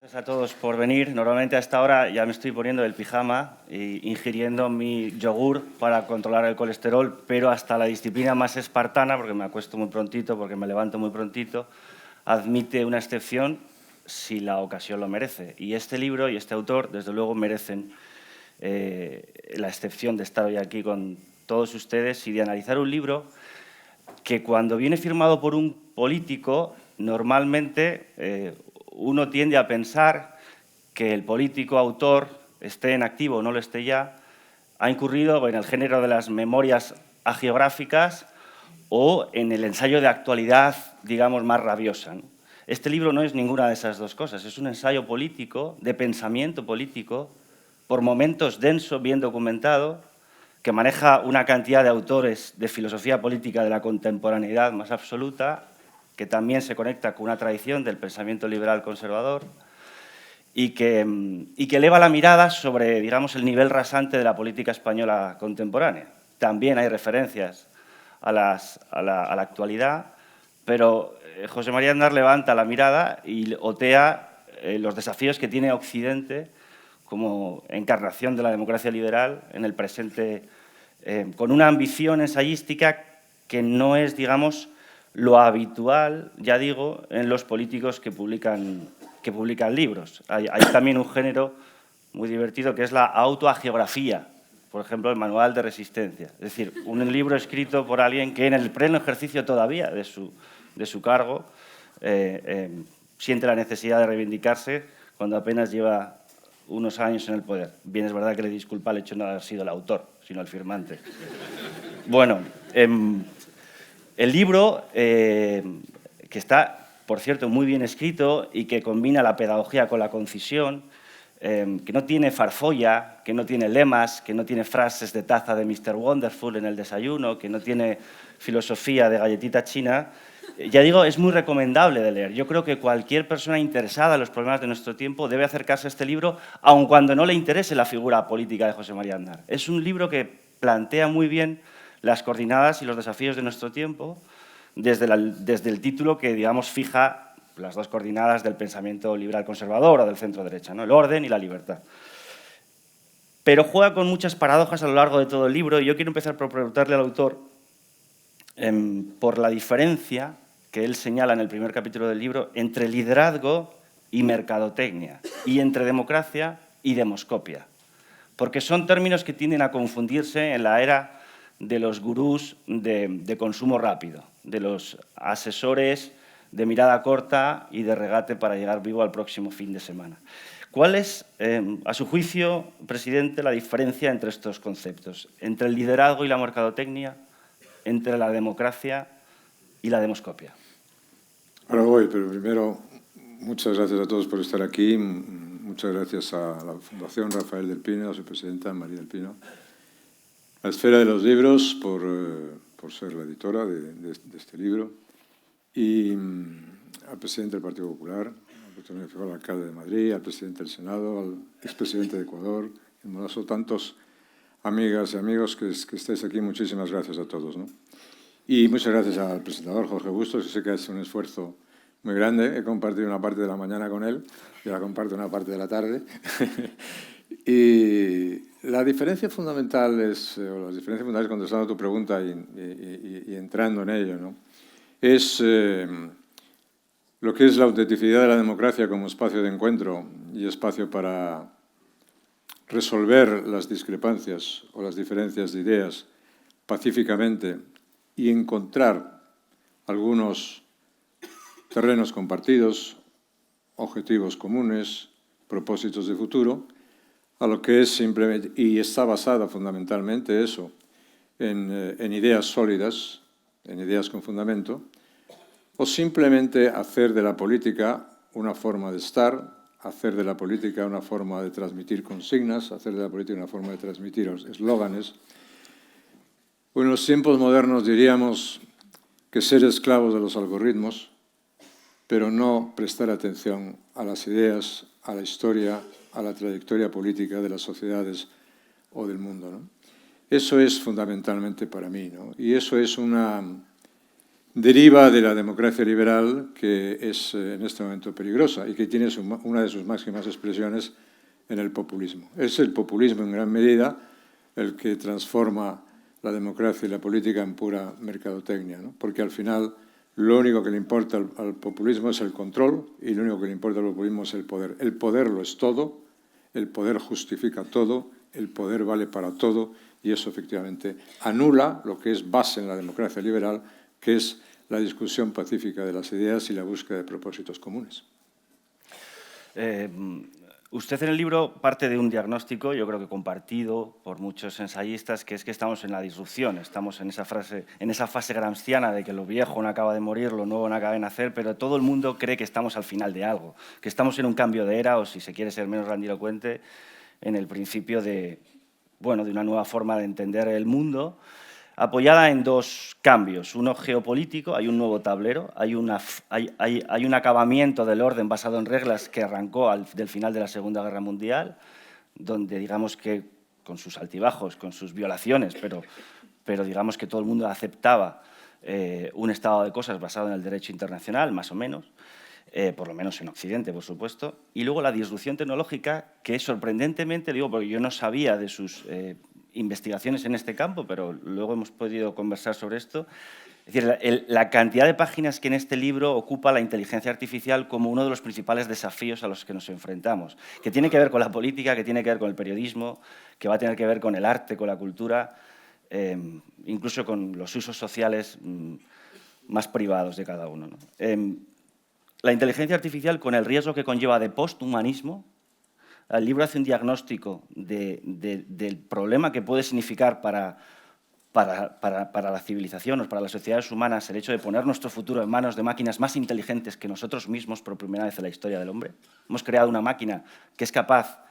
Gracias a todos por venir. Normalmente a esta hora ya me estoy poniendo el pijama e ingiriendo mi yogur para controlar el colesterol, pero hasta la disciplina más espartana, porque me acuesto muy prontito, porque me levanto muy prontito, admite una excepción si la ocasión lo merece. Y este libro y este autor, desde luego, merecen la excepción de estar hoy aquí con todos ustedes y de analizar un libro que cuando viene firmado por un político, normalmente uno tiende a pensar que el político autor, esté en activo o no lo esté ya, ha incurrido en el género de las memorias hagiográficas o en el ensayo de actualidad, digamos, más rabiosa, ¿no? Este libro no es ninguna de esas dos cosas, es un ensayo político, de pensamiento político, por momentos denso, bien documentado, que maneja una cantidad de autores de filosofía política de la contemporaneidad más absoluta, que también se conecta con una tradición del pensamiento liberal conservador y que eleva la mirada sobre, digamos, el nivel rasante de la política española contemporánea. También hay referencias a la actualidad, pero José María Aznar levanta la mirada y otea los desafíos que tiene Occidente como encarnación de la democracia liberal en el presente, con una ambición ensayística que no es, digamos, lo habitual, ya digo, en los políticos que publican libros. Hay también un género muy divertido que es la autoagiografía, por ejemplo, el Manual de Resistencia. Es decir, un libro escrito por alguien que en el pleno ejercicio todavía de su cargo siente la necesidad de reivindicarse cuando apenas lleva unos años en el poder. Bien, es verdad que le disculpa el hecho de no haber sido el autor, sino el firmante. Bueno, el libro, que está, por cierto, muy bien escrito y que combina la pedagogía con la concisión, que no tiene farfolla, que no tiene lemas, que no tiene frases de taza de Mr. Wonderful en el desayuno, que no tiene filosofía de galletita china, ya digo, es muy recomendable de leer. Yo creo que cualquier persona interesada en los problemas de nuestro tiempo debe acercarse a este libro, aun cuando no le interese la figura política de José María Aznar. Es un libro que plantea muy bien las coordenadas y los desafíos de nuestro tiempo desde el título que, digamos, fija las dos coordenadas del pensamiento liberal conservador o del centro-derecha, ¿no? El orden y la libertad. Pero juega con muchas paradojas a lo largo de todo el libro y yo quiero empezar por preguntarle al autor por la diferencia que él señala en el primer capítulo del libro entre liderazgo y mercadotecnia, y entre democracia y demoscopia, porque son términos que tienden a confundirse en la era de los gurús de consumo rápido, de los asesores de mirada corta y de regate para llegar vivo al próximo fin de semana. ¿Cuál es, a su juicio, presidente, la diferencia entre estos conceptos, entre el liderazgo y la mercadotecnia, entre la democracia y la demoscopia? Ahora voy, pero primero, muchas gracias a todos por estar aquí. Muchas gracias a la Fundación Rafael del Pino, a su presidenta María del Pino, a la Esfera de los Libros por ser la editora de este libro, y al presidente del Partido Popular, al alcalde de Madrid, al presidente del Senado, al expresidente de Ecuador, el Modaso, tantos amigas y amigos que estáis aquí. Muchísimas gracias a todos, ¿no? Y muchas gracias al presentador Jorge Bustos, que sé que ha hecho un esfuerzo muy grande. He compartido una parte de la mañana con él, y ahora comparto una parte de la tarde. Y la diferencia fundamental es, o las diferencias fundamentales, contestando a tu pregunta y entrando en ello, ¿no?, es lo que es la autenticidad de la democracia como espacio de encuentro y espacio para resolver las discrepancias o las diferencias de ideas pacíficamente y encontrar algunos terrenos compartidos, objetivos comunes, propósitos de futuro, a lo que es simplemente, y está basada fundamentalmente eso, en ideas sólidas, en ideas con fundamento, o simplemente hacer de la política una forma de estar, hacer de la política una forma de transmitir consignas, hacer de la política una forma de transmitir eslóganes. En los tiempos modernos diríamos que ser esclavos de los algoritmos, pero no prestar atención a las ideas, a la historia, a la trayectoria política de las sociedades o del mundo, ¿no? Eso es fundamentalmente para mí, ¿no? Y eso es una deriva de la democracia liberal que es en este momento peligrosa y que tiene una de sus máximas expresiones en el populismo. Es el populismo en gran medida el que transforma la democracia y la política en pura mercadotecnia, ¿no? Porque al final lo único que le importa al populismo es el control y lo único que le importa al populismo es el poder. El poder lo es todo, el poder justifica todo, el poder vale para todo y eso efectivamente anula lo que es base en la democracia liberal, que es la discusión pacífica de las ideas y la búsqueda de propósitos comunes. Usted en el libro parte de un diagnóstico, yo creo que compartido por muchos ensayistas, que es que estamos en la disrupción, estamos en esa fase gramsciana de que lo viejo no acaba de morir, lo nuevo no acaba de nacer, pero todo el mundo cree que estamos al final de algo, que estamos en un cambio de era, o si se quiere ser menos grandilocuente, en el principio de una nueva forma de entender el mundo, apoyada en dos cambios. Uno geopolítico, hay un nuevo tablero, hay un acabamiento del orden basado en reglas que arrancó del final de la Segunda Guerra Mundial, donde digamos que con sus altibajos, con sus violaciones, pero digamos que todo el mundo aceptaba un estado de cosas basado en el derecho internacional, más o menos, por lo menos en Occidente, por supuesto. Y luego la disrupción tecnológica, que sorprendentemente, digo, porque yo no sabía de sus investigaciones en este campo, pero luego hemos podido conversar sobre esto. Es decir, la cantidad de páginas que en este libro ocupa la inteligencia artificial como uno de los principales desafíos a los que nos enfrentamos, que tiene que ver con la política, que tiene que ver con el periodismo, que va a tener que ver con el arte, con la cultura, incluso con los usos sociales más privados de cada uno, ¿no? La inteligencia artificial, con el riesgo que conlleva de posthumanismo, el libro hace un diagnóstico del problema que puede significar para la civilización o para las sociedades humanas el hecho de poner nuestro futuro en manos de máquinas más inteligentes que nosotros mismos por primera vez en la historia del hombre. Hemos creado una máquina que es capaz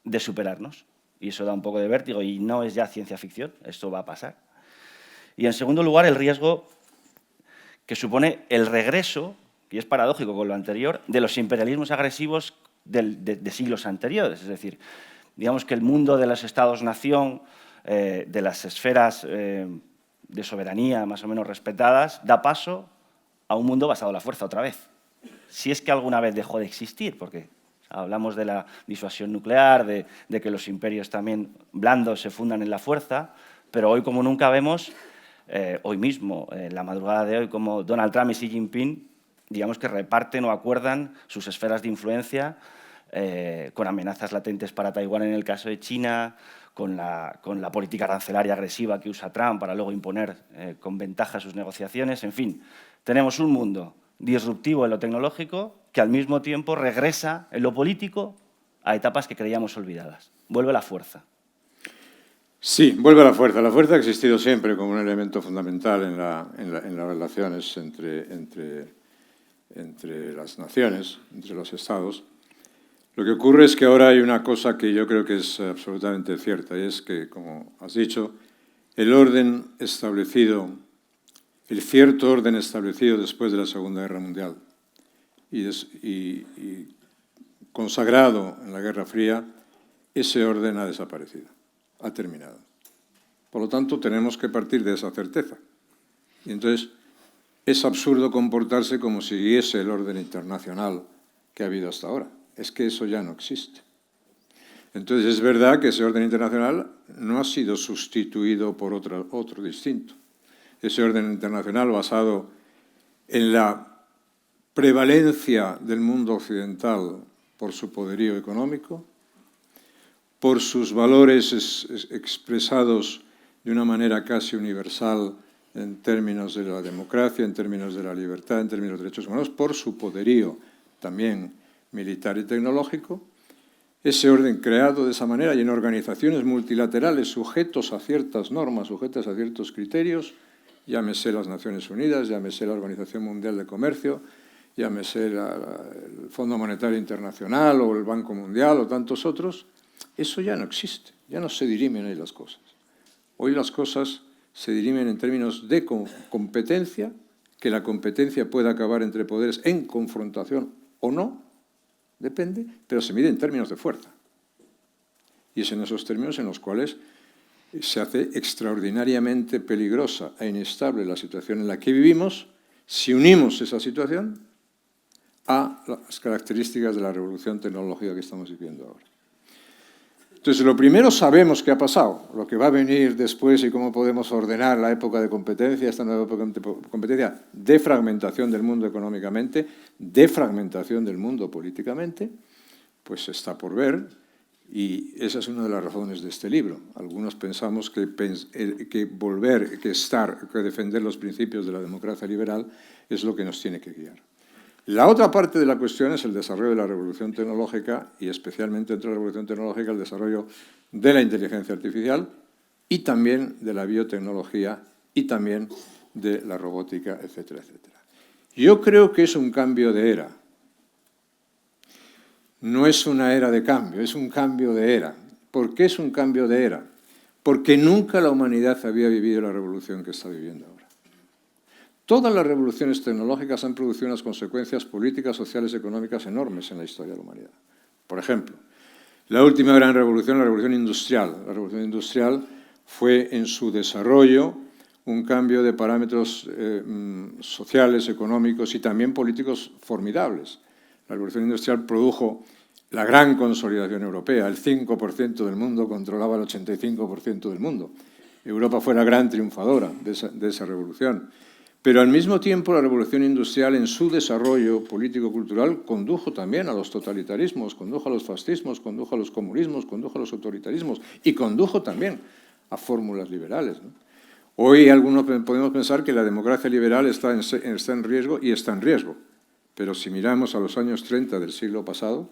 de superarnos y eso da un poco de vértigo y no es ya ciencia ficción, esto va a pasar. Y en segundo lugar, el riesgo que supone el regreso, y es paradójico con lo anterior, de los imperialismos agresivos de siglos anteriores. Es decir, digamos que el mundo de los estados-nación, de las esferas de soberanía más o menos respetadas, da paso a un mundo basado en la fuerza otra vez. Si es que alguna vez dejó de existir, porque hablamos de la disuasión nuclear, de que los imperios también blandos se fundan en la fuerza, pero hoy como nunca vemos, hoy mismo, en la madrugada de hoy, como Donald Trump y Xi Jinping, digamos que reparten o acuerdan sus esferas de influencia con amenazas latentes para Taiwán en el caso de China, con la política arancelaria agresiva que usa Trump para luego imponer con ventaja sus negociaciones. En fin, tenemos un mundo disruptivo en lo tecnológico que al mismo tiempo regresa en lo político a etapas que creíamos olvidadas. Vuelve la fuerza. Sí, vuelve la fuerza. La fuerza ha existido siempre como un elemento fundamental en las relaciones entre las naciones, entre los estados. Lo que ocurre es que ahora hay una cosa que yo creo que es absolutamente cierta, y es que, como has dicho, el orden establecido, el cierto orden establecido después de la Segunda Guerra Mundial y consagrado en la Guerra Fría, ese orden ha desaparecido, ha terminado. Por lo tanto, tenemos que partir de esa certeza. Y entonces, es absurdo comportarse como si siguiese el orden internacional que ha habido hasta ahora. Es que eso ya no existe. Entonces, es verdad que ese orden internacional no ha sido sustituido por otro distinto. Ese orden internacional basado en la prevalencia del mundo occidental por su poderío económico, por sus valores expresados de una manera casi universal en términos de la democracia, en términos de la libertad, en términos de derechos humanos, por su poderío también militar y tecnológico, ese orden creado de esa manera y en organizaciones multilaterales sujetos a ciertas normas, sujetas a ciertos criterios, llámese las Naciones Unidas, llámese la Organización Mundial de Comercio, llámese el Fondo Monetario Internacional o el Banco Mundial o tantos otros, eso ya no existe, ya no se dirimen ahí las cosas. Hoy las cosas se dirimen en términos de competencia que la competencia pueda acabar entre poderes en confrontación o no, depende, pero se mide en términos de fuerza. Y es en esos términos en los cuales se hace extraordinariamente peligrosa e inestable la situación en la que vivimos si unimos esa situación a las características de la revolución tecnológica que estamos viviendo ahora. Entonces, lo primero sabemos qué ha pasado, lo que va a venir después y cómo podemos ordenar la época de competencia, esta nueva época de competencia, de fragmentación del mundo económicamente, de fragmentación del mundo políticamente, pues está por ver, y esa es una de las razones de este libro. Algunos pensamos que defender los principios de la democracia liberal es lo que nos tiene que guiar. La otra parte de la cuestión es el desarrollo de la revolución tecnológica y especialmente dentro de la revolución tecnológica el desarrollo de la inteligencia artificial y también de la biotecnología y también de la robótica, etcétera, etcétera. Yo creo que es un cambio de era. No es una era de cambio, es un cambio de era. ¿Por qué es un cambio de era? Porque nunca la humanidad había vivido la revolución que está viviendo ahora. Todas las revoluciones tecnológicas han producido unas consecuencias políticas, sociales y económicas enormes en la historia de la humanidad. Por ejemplo, la última gran revolución, la revolución industrial. La revolución industrial fue en su desarrollo un cambio de parámetros sociales, económicos y también políticos formidables. La revolución industrial produjo la gran consolidación europea. El 5% del mundo controlaba el 85% del mundo. Europa fue la gran triunfadora de esa revolución. Pero al mismo tiempo la revolución industrial en su desarrollo político-cultural condujo también a los totalitarismos, condujo a los fascismos, condujo a los comunismos, condujo a los autoritarismos y condujo también a fórmulas liberales, ¿no? Hoy algunos podemos pensar que la democracia liberal está en riesgo y está en riesgo. Pero si miramos a los años 30 del siglo pasado,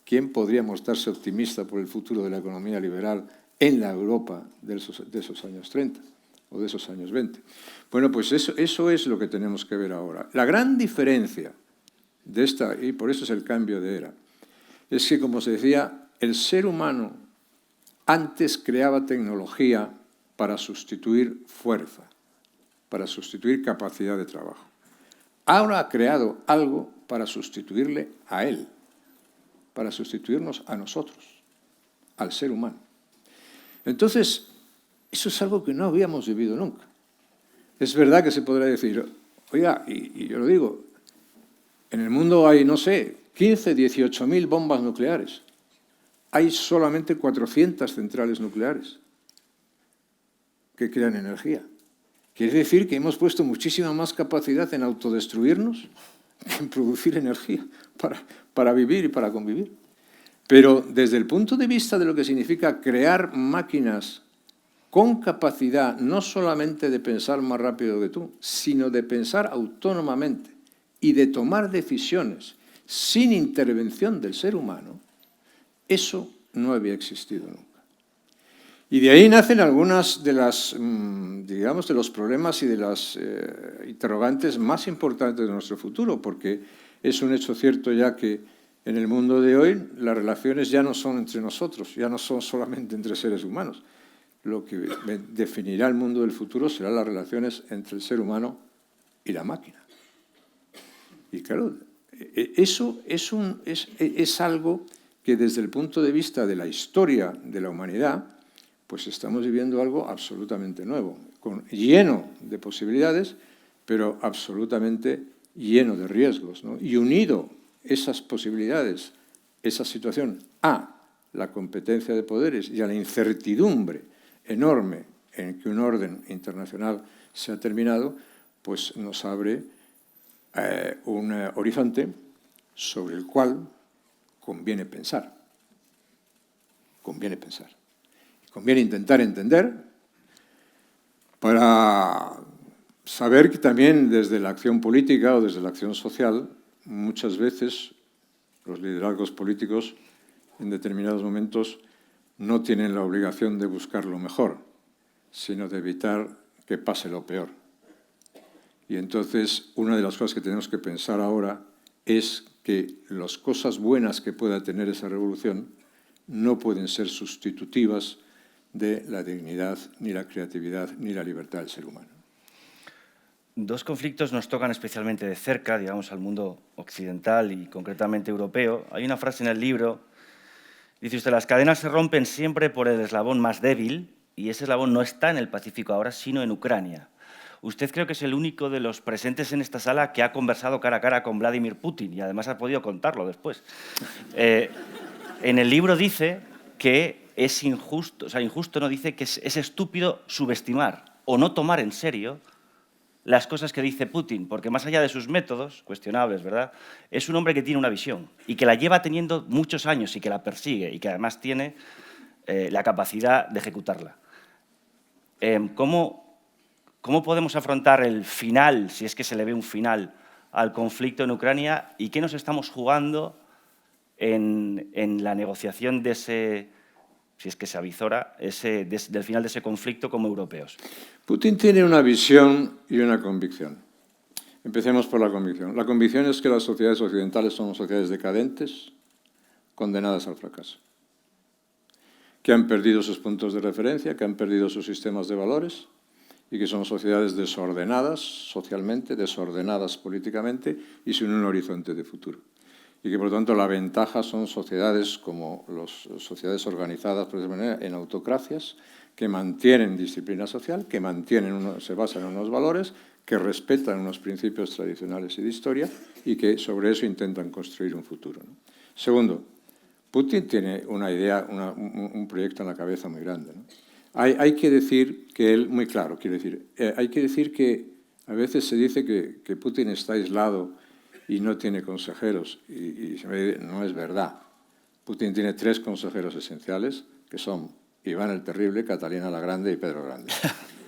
¿quién podría mostrarse optimista por el futuro de la economía liberal en la Europa de esos años 30 o de esos años 20? Bueno, pues eso es lo que tenemos que ver ahora. La gran diferencia de esta, y por eso es el cambio de era, es que, como se decía, el ser humano antes creaba tecnología para sustituir fuerza, para sustituir capacidad de trabajo. Ahora ha creado algo para sustituirle a él, para sustituirnos a nosotros, al ser humano. Entonces, eso es algo que no habíamos vivido nunca. Es verdad que se podrá decir, oiga, y yo lo digo, en el mundo hay, no sé, 15, 18.000 bombas nucleares. Hay solamente 400 centrales nucleares que crean energía. Quiere decir que hemos puesto muchísima más capacidad en autodestruirnos que en producir energía para vivir y para convivir. Pero desde el punto de vista de lo que significa crear máquinas con capacidad no solamente de pensar más rápido que tú, sino de pensar autónomamente y de tomar decisiones sin intervención del ser humano, eso no había existido nunca. Y de ahí nacen algunas de las, digamos, de los problemas y de las interrogantes más importantes de nuestro futuro, porque es un hecho cierto ya que en el mundo de hoy las relaciones ya no son entre nosotros, ya no son solamente entre seres humanos. Lo que definirá el mundo del futuro serán las relaciones entre el ser humano y la máquina. Y claro, eso es algo que desde el punto de vista de la historia de la humanidad, pues estamos viviendo algo absolutamente nuevo, lleno de posibilidades, pero absolutamente lleno de riesgos, ¿no? Y unido esas posibilidades, esa situación a la competencia de poderes y a la incertidumbre enorme en que un orden internacional se ha terminado, pues nos abre un horizonte sobre el cual conviene pensar. Conviene pensar. Conviene intentar entender para saber que también desde la acción política o desde la acción social, muchas veces los liderazgos políticos en determinados momentos no tienen la obligación de buscar lo mejor, sino de evitar que pase lo peor. Y entonces, una de las cosas que tenemos que pensar ahora es que las cosas buenas que pueda tener esa revolución no pueden ser sustitutivas de la dignidad, ni la creatividad, ni la libertad del ser humano. Dos conflictos nos tocan especialmente de cerca, digamos, al mundo occidental y concretamente europeo. Hay una frase en el libro, dice usted, las cadenas se rompen siempre por el eslabón más débil y ese eslabón no está en el Pacífico ahora, sino en Ucrania. Usted creo que es el único de los presentes en esta sala que ha conversado cara a cara con Vladimir Putin y además ha podido contarlo después. En el libro dice que es injusto, o sea, injusto no, dice que es estúpido subestimar o no tomar en serio las cosas que dice Putin, porque más allá de sus métodos, cuestionables, ¿verdad?, es un hombre que tiene una visión y que la lleva teniendo muchos años y que la persigue y que además tiene la capacidad de ejecutarla. ¿Cómo podemos afrontar el final, si es que se le ve un final, al conflicto en Ucrania y qué nos estamos jugando en la negociación de ese, si es que se avizora, del final de ese conflicto como europeos? Putin tiene una visión y una convicción. Empecemos por la convicción. La convicción es que las sociedades occidentales son sociedades decadentes, condenadas al fracaso, que han perdido sus puntos de referencia, que han perdido sus sistemas de valores y que son sociedades desordenadas socialmente, desordenadas políticamente y sin un horizonte de futuro. Y que, por lo tanto, la ventaja son sociedades como las sociedades organizadas, por esa manera, en autocracias, que mantienen disciplina social, que se basan en unos valores, que respetan unos principios tradicionales y de historia y que sobre eso intentan construir un futuro, ¿no? Segundo, Putin tiene una idea, un proyecto en la cabeza muy grande, ¿no? Hay que decir que él, muy claro, quiero decir, hay que decir que a veces se dice que Putin está aislado y no tiene consejeros, y no es verdad. Putin tiene 3 consejeros esenciales, que son Iván el Terrible, Catalina la Grande y Pedro Grande.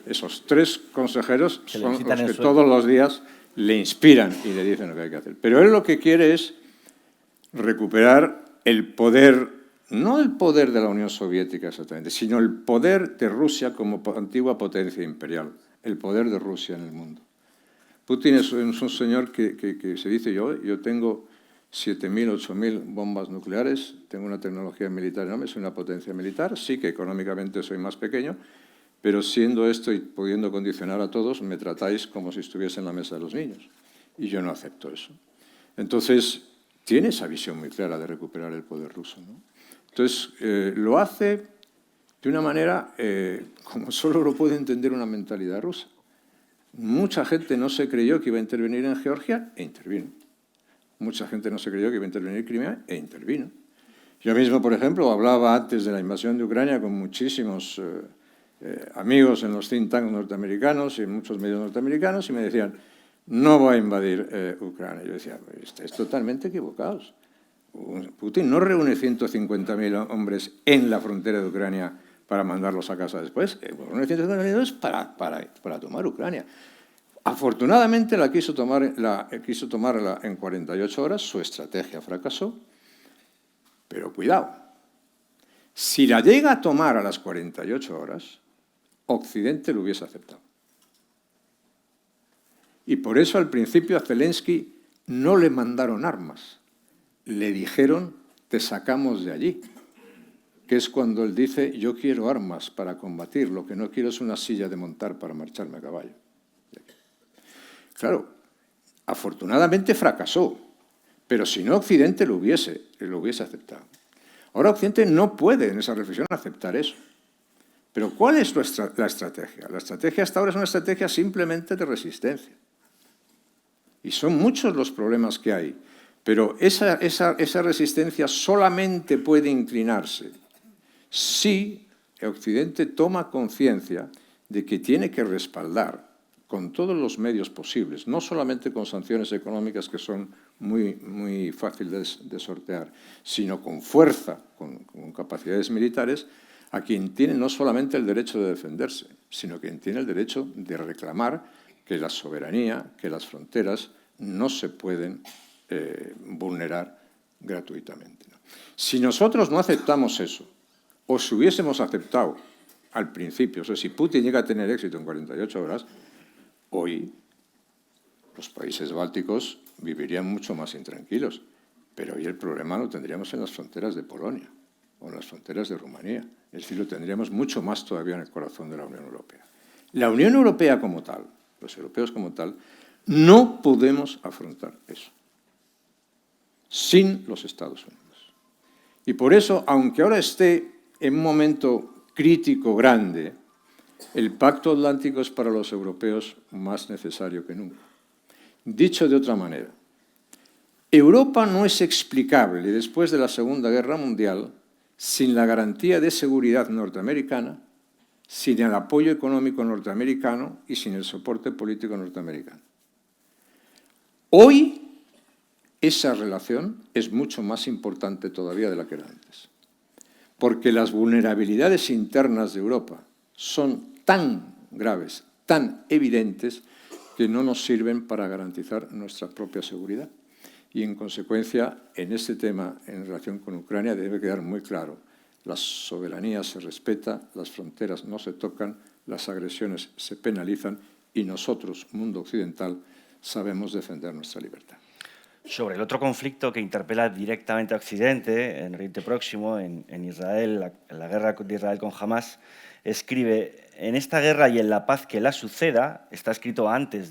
Esos 3 consejeros son los que todos los días le inspiran y le dicen lo que hay que hacer. Pero él lo que quiere es recuperar el poder, no el poder de la Unión Soviética exactamente, sino el poder de Rusia como antigua potencia imperial, el poder de Rusia en el mundo. Putin es un señor que se dice yo tengo 7.000, 8.000 bombas nucleares, tengo una tecnología militar enorme, soy una potencia militar, sí que económicamente soy más pequeño, pero siendo esto y pudiendo condicionar a todos, me tratáis como si estuviese en la mesa de los niños. Y yo no acepto eso. Entonces, tiene esa visión muy clara de recuperar el poder ruso, ¿no? Entonces, lo hace de una manera como solo lo puede entender una mentalidad rusa. Mucha gente no se creyó que iba a intervenir en Georgia e intervino. Mucha gente no se creyó que iba a intervenir en Crimea e intervino. Yo mismo, por ejemplo, hablaba antes de la invasión de Ucrania con muchísimos amigos en los think tanks norteamericanos y en muchos medios norteamericanos y me decían, no va a invadir Ucrania. Yo decía, estáis totalmente equivocados. Putin no reúne 150.000 hombres en la frontera de Ucrania para mandarlos a casa después. Reúne 150.000 hombres para tomar Ucrania. Afortunadamente quiso tomarla en 48 horas, su estrategia fracasó, pero cuidado. Si la llega a tomar a las 48 horas, Occidente lo hubiese aceptado. Y por eso al principio a Zelensky no le mandaron armas. Le dijeron, te sacamos de allí. Que es cuando él dice, yo quiero armas para combatir, lo que no quiero es una silla de montar para marcharme a caballo. Claro, afortunadamente fracasó, pero si no Occidente lo hubiese aceptado. Ahora Occidente no puede en esa reflexión aceptar eso. Pero ¿cuál es la estrategia? La estrategia hasta ahora es una estrategia simplemente de resistencia. Y son muchos los problemas que hay. Pero esa resistencia solamente puede inclinarse si Occidente toma conciencia de que tiene que respaldar con todos los medios posibles, no solamente con sanciones económicas que son muy fáciles de sortear, sino con fuerza, con capacidades militares, a quien tiene no solamente el derecho de defenderse, sino quien tiene el derecho de reclamar que la soberanía, que las fronteras no se pueden vulnerar gratuitamente, ¿no? Si nosotros no aceptamos eso, o si hubiésemos aceptado al principio, o sea, si Putin llega a tener éxito en 48 horas, hoy los países bálticos vivirían mucho más intranquilos, pero hoy el problema lo tendríamos en las fronteras de Polonia o en las fronteras de Rumanía. Es decir, lo tendríamos mucho más todavía en el corazón de la Unión Europea. La Unión Europea como tal los europeos como tal, no podemos afrontar eso sin los Estados Unidos. Y por eso, aunque ahora esté en un momento crítico grande, el Pacto Atlántico es para los europeos más necesario que nunca. Dicho de otra manera, Europa no es explicable después de la Segunda Guerra Mundial sin la garantía de seguridad norteamericana, sin el apoyo económico norteamericano y sin el soporte político norteamericano. Hoy esa relación es mucho más importante todavía de la que era antes, porque las vulnerabilidades internas de Europa son tan graves, tan evidentes, que no nos sirven para garantizar nuestra propia seguridad. Y, en consecuencia, en este tema, en relación con Ucrania, debe quedar muy claro: la soberanía se respeta, las fronteras no se tocan, las agresiones se penalizan y nosotros, mundo occidental, sabemos defender nuestra libertad. Sobre el otro conflicto que interpela directamente a Occidente, en Oriente Próximo, en Israel, la guerra de Israel con Hamás, escribe: en esta guerra y en la paz que la suceda, está escrito antes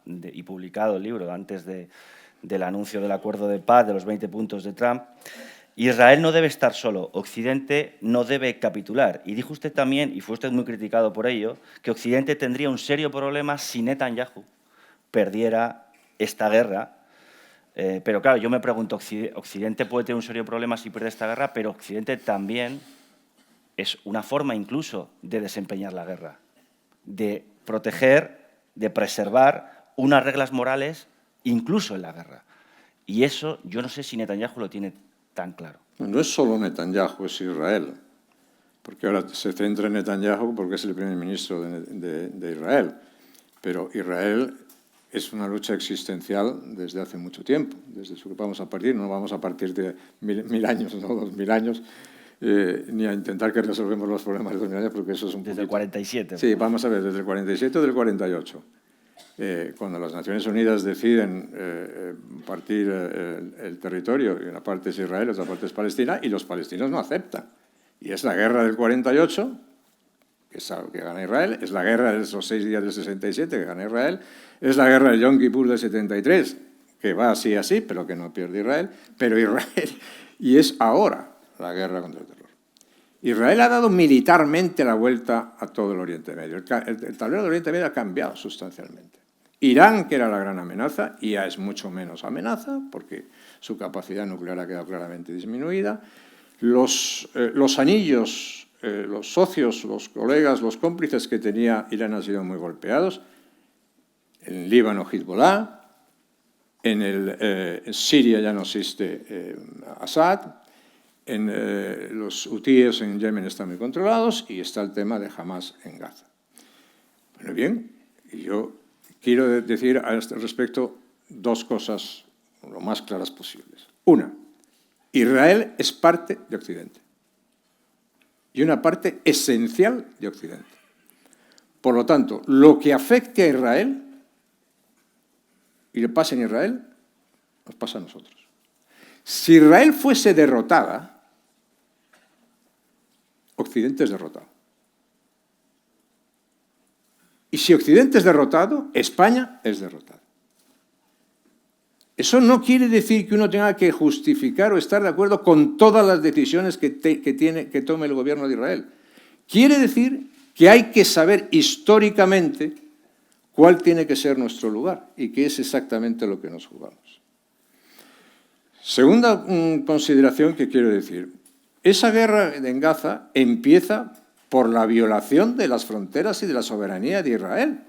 y publicado el libro, antes del anuncio del acuerdo de paz, de los 20 puntos de Trump, Israel no debe estar solo, Occidente no debe capitular. Y dijo usted también, y fue usted muy criticado por ello, que Occidente tendría un serio problema si Netanyahu perdiera esta guerra. Pero claro, yo me pregunto, Occidente puede tener un serio problema si pierde esta guerra, pero Occidente también es una forma incluso de desempeñar la guerra, de proteger, de preservar unas reglas morales incluso en la guerra. Y eso yo no sé si Netanyahu lo tiene tan claro. No es solo Netanyahu, es Israel, porque ahora se centra en Netanyahu porque es el primer ministro de Israel, pero Israel es una lucha existencial desde hace mucho tiempo, desde su que vamos a partir, no vamos a partir de mil años, no 2000 años, ni a intentar que resolvemos los problemas de 2000 años, porque eso es un Desde el 47. Sí, vamos a ver, desde el 47 o del 48. Cuando las Naciones Unidas deciden partir el territorio, y una parte es Israel, otra parte es Palestina, y los palestinos no aceptan. Y es la guerra del 48, que gana Israel, es la guerra de esos 6 días del 67, que gana Israel, es la guerra de Yom Kippur del 73, que va así, pero que no pierde Israel, y es ahora la guerra contra el terror. Israel ha dado militarmente la vuelta a todo el Oriente Medio. El tablero del Oriente Medio ha cambiado sustancialmente. Irán, que era la gran amenaza, ya es mucho menos amenaza, porque su capacidad nuclear ha quedado claramente disminuida. Los anillos, los socios, los colegas, los cómplices que tenía Irán han sido muy golpeados. En Líbano, Hezbollah. En Siria ya no existe Assad. Los hutíes en Yemen están muy controlados y está el tema de Hamás en Gaza. Bueno, bien, yo quiero decir a este respecto dos cosas lo más claras posibles. Una, Israel es parte de Occidente y una parte esencial de Occidente. Por lo tanto, lo que afecte a Israel y le pase en Israel, nos pasa a nosotros. Si Israel fuese derrotada, Occidente es derrotado. Y si Occidente es derrotado, España es derrotada. Eso no quiere decir que uno tenga que justificar o estar de acuerdo con todas las decisiones que tome el gobierno de Israel. Quiere decir que hay que saber históricamente cuál tiene que ser nuestro lugar y qué es exactamente lo que nos jugamos. Segunda consideración que quiero decir. Esa guerra en Gaza empieza por la violación de las fronteras y de la soberanía de Israel,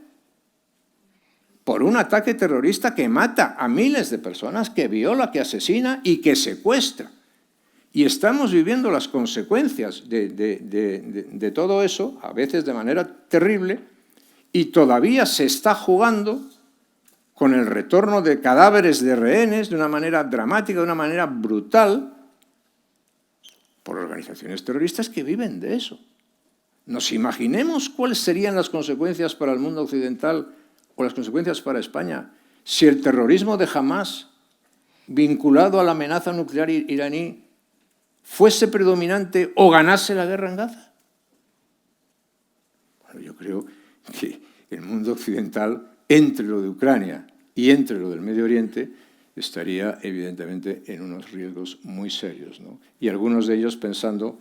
por un ataque terrorista que mata a miles de personas, que viola, que asesina y que secuestra. Y estamos viviendo las consecuencias de todo eso, a veces de manera terrible, y todavía se está jugando con el retorno de cadáveres de rehenes de una manera dramática, de una manera brutal, por organizaciones terroristas que viven de eso. Nos imaginemos cuáles serían las consecuencias para el mundo occidental o las consecuencias para España si el terrorismo de Hamás, vinculado a la amenaza nuclear iraní, fuese predominante o ganase la guerra en Gaza. Bueno, yo creo que el mundo occidental entre lo de Ucrania y entre lo del Medio Oriente, estaría evidentemente en unos riesgos muy serios, ¿no? Y algunos de ellos pensando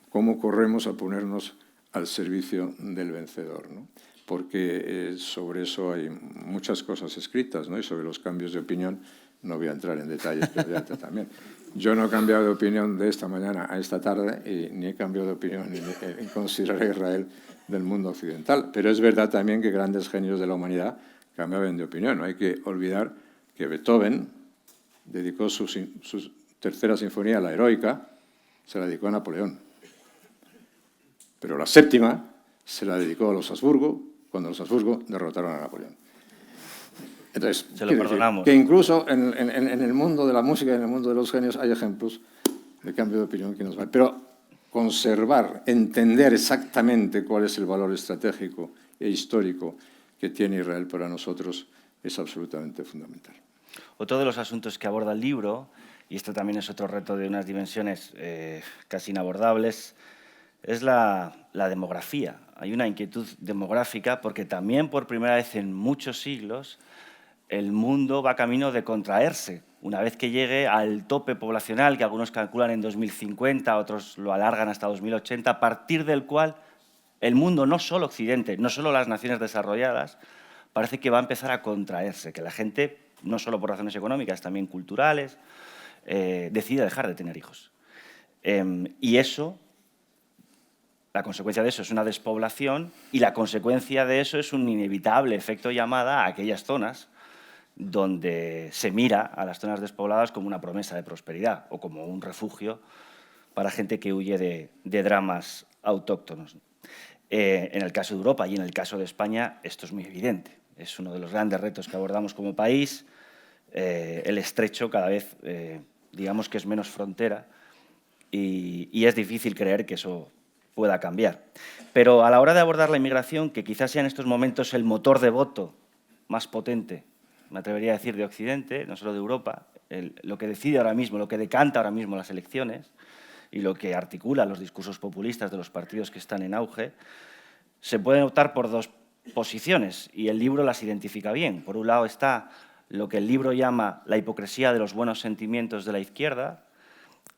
cómo corremos a ponernos al servicio del vencedor, ¿no? Porque sobre eso hay muchas cosas escritas, ¿no? Y sobre los cambios de opinión no voy a entrar en detalles, pero ya también. Yo no he cambiado de opinión de esta mañana a esta tarde y ni he cambiado de opinión en considerar a Israel del mundo occidental. Pero es verdad también que grandes genios de la humanidad cambiaban de opinión. No hay que olvidar que Beethoven dedicó su tercera sinfonía, la heroica, se la dedicó a Napoleón. Pero la séptima se la dedicó a los Habsburgo cuando los Habsburgo derrotaron a Napoleón. Entonces, se lo perdonamos. Que incluso en el mundo de la música y en el mundo de los genios hay ejemplos de cambio de opinión que nos vale. Pero conservar, entender exactamente cuál es el valor estratégico e histórico que tiene Israel para nosotros es absolutamente fundamental. Otro de los asuntos que aborda el libro, y esto también es otro reto de unas dimensiones casi inabordables, es la demografía. Hay una inquietud demográfica porque también por primera vez en muchos siglos el mundo va camino de contraerse. Una vez que llegue al tope poblacional, que algunos calculan en 2050, otros lo alargan hasta 2080, a partir del cual el mundo, no solo Occidente, no solo las naciones desarrolladas, parece que va a empezar a contraerse, que la gente, no solo por razones económicas, también culturales, decide dejar de tener hijos. Y eso, la consecuencia de eso es una despoblación y la consecuencia de eso es un inevitable efecto llamada a aquellas zonas donde se mira a las zonas despobladas como una promesa de prosperidad o como un refugio para gente que huye de dramas autóctonos. En el caso de Europa y en el caso de España esto es muy evidente. Es uno de los grandes retos que abordamos como país. El estrecho cada vez, digamos que es menos frontera y es difícil creer que eso pueda cambiar. Pero a la hora de abordar la inmigración, que quizás sea en estos momentos el motor de voto más potente, me atrevería a decir, de Occidente, no solo de Europa, lo que decide ahora mismo, lo que decanta ahora mismo las elecciones y lo que articula los discursos populistas de los partidos que están en auge, se pueden optar por dos posiciones y el libro las identifica bien. Por un lado está lo que el libro llama la hipocresía de los buenos sentimientos de la izquierda,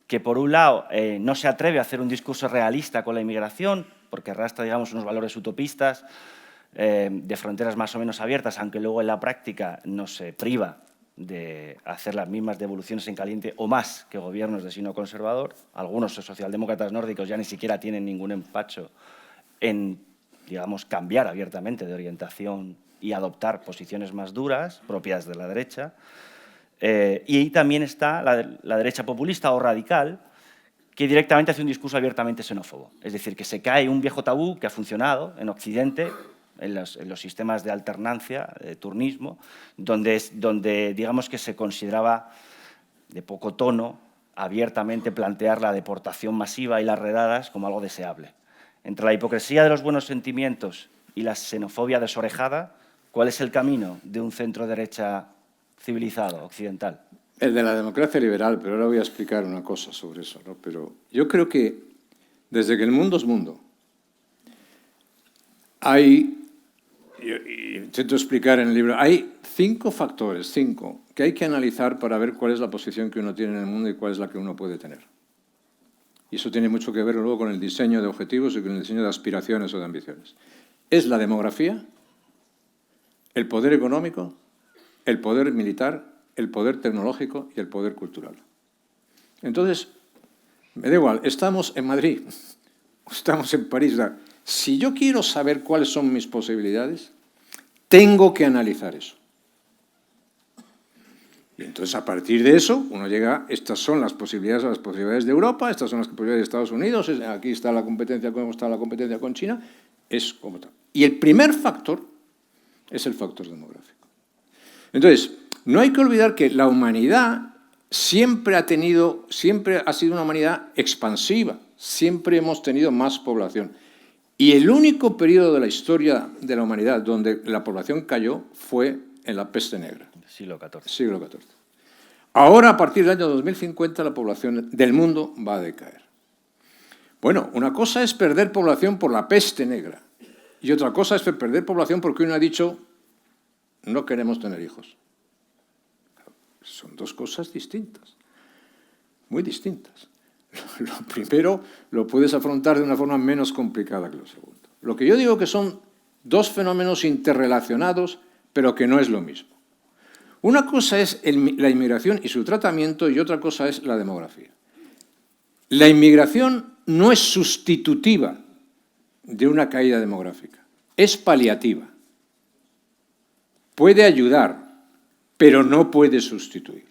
que por un lado no se atreve a hacer un discurso realista con la inmigración, porque arrastra, digamos, unos valores utopistas de fronteras más o menos abiertas, aunque luego en la práctica no se priva de hacer las mismas devoluciones en caliente o más que gobiernos de signo conservador. Algunos socialdemócratas nórdicos ya ni siquiera tienen ningún empacho en, digamos, cambiar abiertamente de orientación y adoptar posiciones más duras, propias de la derecha. Y también está la derecha populista o radical, que directamente hace un discurso abiertamente xenófobo. Es decir, que se cae un viejo tabú que ha funcionado en Occidente, en los sistemas de alternancia, de turnismo, donde digamos que se consideraba de poco tono abiertamente plantear la deportación masiva y las redadas como algo deseable. Entre la hipocresía de los buenos sentimientos y la xenofobia desorejada, ¿cuál es el camino de un centro-derecha civilizado, occidental? El de la democracia liberal, pero ahora voy a explicar una cosa sobre eso, ¿no? Pero yo creo que desde que el mundo es mundo, intento explicar en el libro, hay 5 factores, que hay que analizar para ver cuál es la posición que uno tiene en el mundo y cuál es la que uno puede tener. Y eso tiene mucho que ver luego con el diseño de objetivos y con el diseño de aspiraciones o de ambiciones. Es la demografía, el poder económico, el poder militar, el poder tecnológico y el poder cultural. Entonces, me da igual, estamos en Madrid, estamos en París. Si yo quiero saber cuáles son mis posibilidades, tengo que analizar eso. Y entonces, a partir de eso, uno llega, estas son las posibilidades de Europa, estas son las posibilidades de Estados Unidos, aquí está la competencia, cómo está la competencia con China, es como tal. Y el primer factor es el factor demográfico. Entonces, no hay que olvidar que la humanidad siempre ha sido una humanidad expansiva, siempre hemos tenido más población. Y el único periodo de la historia de la humanidad donde la población cayó fue en la peste negra. Siglo XIV. Siglo XIV. Ahora, a partir del año 2050, la población del mundo va a decaer. Bueno, una cosa es perder población por la peste negra y otra cosa es perder población porque uno ha dicho no queremos tener hijos. Son dos cosas distintas, muy distintas. Lo primero lo puedes afrontar de una forma menos complicada que lo segundo. Lo que yo digo que son dos fenómenos interrelacionados, pero que no es lo mismo. Una cosa es la inmigración y su tratamiento y otra cosa es la demografía. La inmigración no es sustitutiva de una caída demográfica, es paliativa. Puede ayudar, pero no puede sustituir.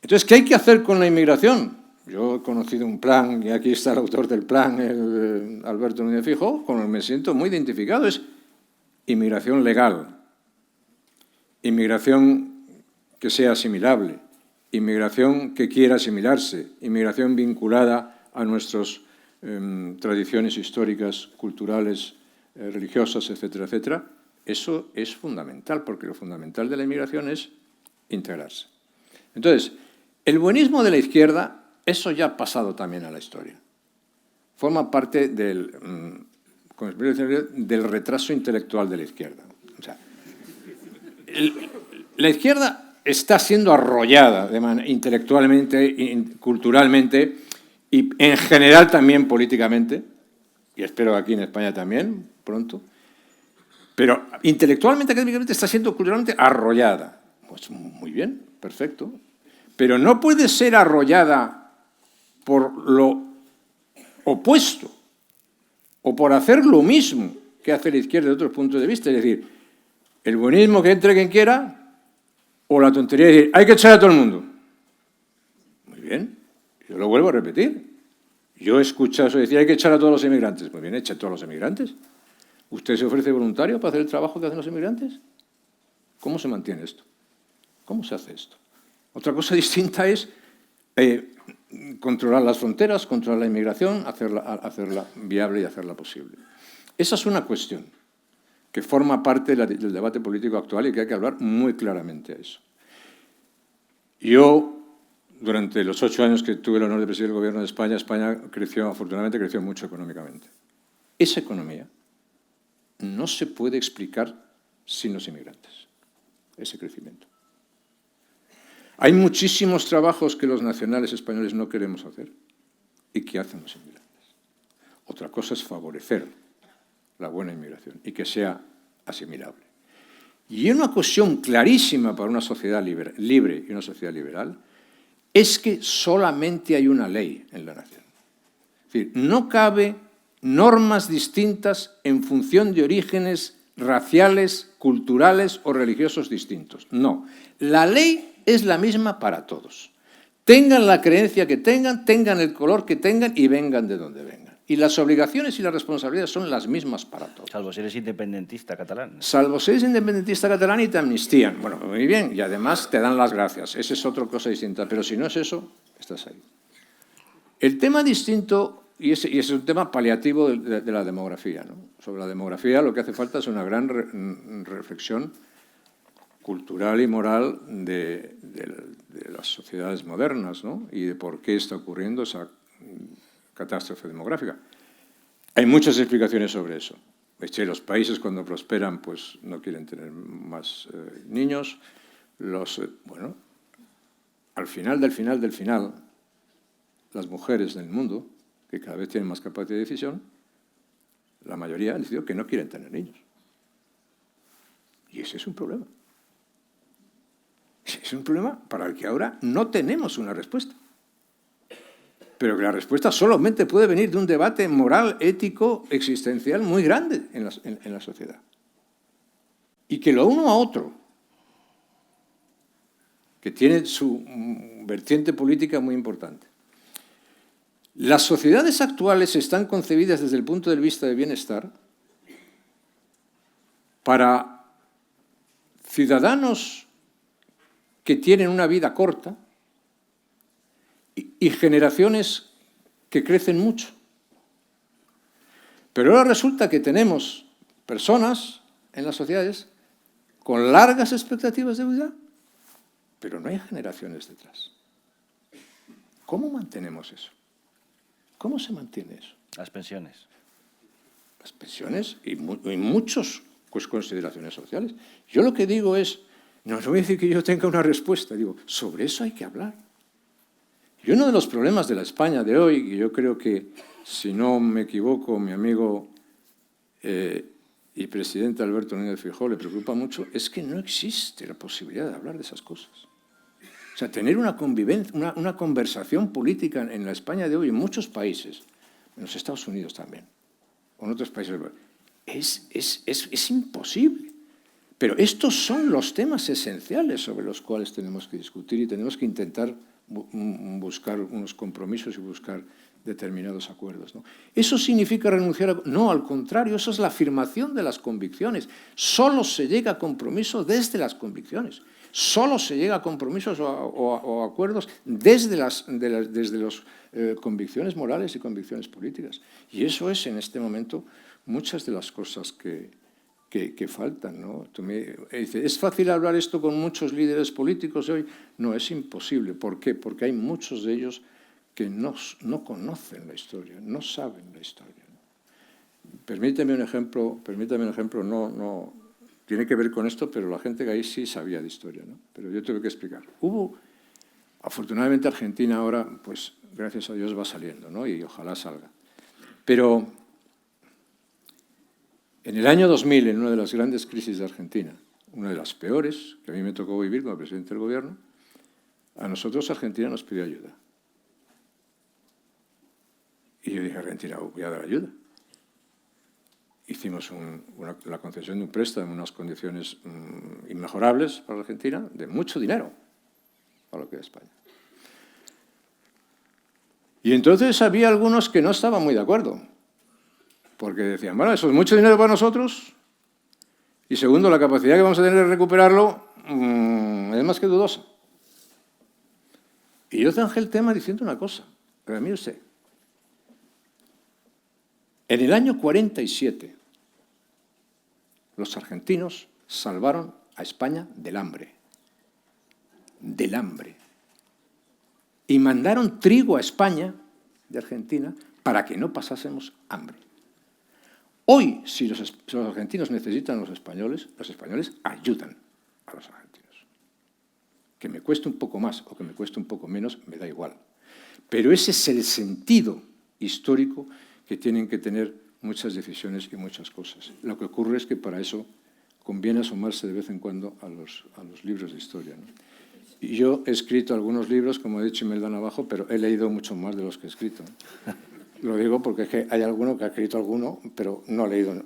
Entonces, ¿qué hay que hacer con la inmigración? Yo he conocido un plan, y aquí está el autor del plan, Alberto Núñez Feijóo, con el que me siento muy identificado, es inmigración legal, inmigración que sea asimilable, inmigración que quiera asimilarse, inmigración vinculada a nuestras tradiciones históricas, culturales, religiosas, etcétera, etcétera. Eso es fundamental, porque lo fundamental de la inmigración es integrarse. Entonces, el buenismo de la izquierda, eso ya ha pasado también a la historia. Forma parte del retraso intelectual de la izquierda. O sea, la izquierda está siendo arrollada intelectualmente, culturalmente y en general también políticamente, y espero aquí en España también, pronto, pero intelectualmente, académicamente, está siendo culturalmente arrollada. Pues muy bien, perfecto. Pero no puede ser arrollada por lo opuesto o por hacer lo mismo que hace la izquierda de otros puntos de vista. Es decir, el buenismo que entre quien quiera o la tontería de decir, hay que echar a todo el mundo. Muy bien, yo lo vuelvo a repetir. Yo he escuchado eso decir, hay que echar a todos los inmigrantes. Muy bien, echa a todos los inmigrantes. ¿Usted se ofrece voluntario para hacer el trabajo que hacen los inmigrantes? ¿Cómo se mantiene esto? ¿Cómo se hace esto? Otra cosa distinta es controlar las fronteras, controlar la inmigración, hacerla viable y hacerla posible. Esa es una cuestión que forma parte del debate político actual y que hay que hablar muy claramente a eso. Yo, durante los 8 años que tuve el honor de presidir el gobierno de España, España creció, afortunadamente, creció mucho económicamente. Esa economía no se puede explicar sin los inmigrantes, ese crecimiento. Hay muchísimos trabajos que los nacionales españoles no queremos hacer y que hacen los inmigrantes. Otra cosa es favorecer la buena inmigración y que sea asimilable. Y una cuestión clarísima para una sociedad libre y una sociedad liberal es que solamente hay una ley en la nación. Es decir, no cabe normas distintas en función de orígenes raciales, culturales o religiosos distintos. No, la ley es la misma para todos. Tengan la creencia que tengan, tengan el color que tengan y vengan de donde vengan. Y las obligaciones y las responsabilidades son las mismas para todos. Salvo si eres independentista catalán. Salvo si eres independentista catalán y te amnistían. Bueno, muy bien, y además te dan las gracias. Esa es otra cosa distinta, pero si no es eso, estás ahí. El tema distinto, y es un tema paliativo de la demografía, ¿no? Sobre la demografía lo que hace falta es una gran reflexión cultural y moral de las sociedades modernas, ¿no? Y de por qué está ocurriendo esa catástrofe demográfica. Hay muchas explicaciones sobre eso. Los países cuando prosperan pues no quieren tener más niños. Bueno, al final del final, las mujeres del mundo, que cada vez tienen más capacidad de decisión, la mayoría han decidido que no quieren tener niños. Y ese es un problema. Es un problema para el que ahora no tenemos una respuesta. Pero que la respuesta solamente puede venir de un debate moral, ético, existencial muy grande en la sociedad. Y que lo uno a otro, que tiene su vertiente política muy importante. Las sociedades actuales están concebidas desde el punto de vista de bienestar para ciudadanos que tienen una vida corta y generaciones que crecen mucho. Pero ahora resulta que tenemos personas en las sociedades con largas expectativas de vida, pero no hay generaciones detrás. ¿Cómo mantenemos eso? ¿Cómo se mantiene eso? Las pensiones. Las pensiones y muchos consideraciones sociales. Yo lo que digo es, no voy a decir que yo tenga una respuesta, digo, sobre eso hay que hablar. Y uno de los problemas de la España de hoy, y yo creo que, si no me equivoco, mi amigo y presidente Alberto Núñez Feijóo le preocupa mucho, es que no existe la posibilidad de hablar de esas cosas. O sea, tener una conversación política en la España de hoy, en muchos países, en los Estados Unidos también, o en otros países, es imposible. Pero estos son los temas esenciales sobre los cuales tenemos que discutir y tenemos que intentar buscar unos compromisos y buscar determinados acuerdos, ¿no? ¿Eso significa renunciar a...? No, al contrario, eso es la afirmación de las convicciones. Solo se llega a compromisos desde las convicciones. Solo se llega a compromisos o acuerdos desde las convicciones morales y convicciones políticas. Y eso es, en este momento, muchas de las cosas que faltan, ¿no? Tú me dices, ¿es fácil hablar esto con muchos líderes políticos hoy? No, es imposible. ¿Por qué? Porque hay muchos de ellos que no conocen la historia, no saben la historia. Permíteme un ejemplo, no tiene que ver con esto, pero la gente que ahí sí sabía de historia, ¿no? Pero yo tuve que explicar. Afortunadamente Argentina ahora, pues gracias a Dios va saliendo, ¿no? Y ojalá salga. Pero en el año 2000, en una de las grandes crisis de Argentina, una de las peores que a mí me tocó vivir como presidente del gobierno, a nosotros Argentina nos pidió ayuda. Y yo dije, Argentina, voy a dar ayuda. Hicimos la concesión de un préstamo en unas condiciones inmejorables para Argentina, de mucho dinero para lo que es España. Y entonces había algunos que no estaban muy de acuerdo, porque decían, bueno, eso es mucho dinero para nosotros, y segundo, la capacidad que vamos a tener de recuperarlo es más que dudosa. Y yo zanjé el tema diciendo una cosa, pero mire usted, en el año 47, los argentinos salvaron a España del hambre. Del hambre. Y mandaron trigo a España, de Argentina, para que no pasásemos hambre. Hoy, si los argentinos necesitan a los españoles ayudan a los argentinos. Que me cueste un poco más o que me cueste un poco menos, me da igual. Pero ese es el sentido histórico que tienen que tener muchas decisiones y muchas cosas. Lo que ocurre es que para eso conviene asomarse de vez en cuando a los libros de historia, ¿no? Y yo he escrito algunos libros, como ha dicho Imelda Navajo, pero he leído mucho más de los que he escrito. Lo digo porque es que hay alguno que ha escrito alguno, pero no ha leído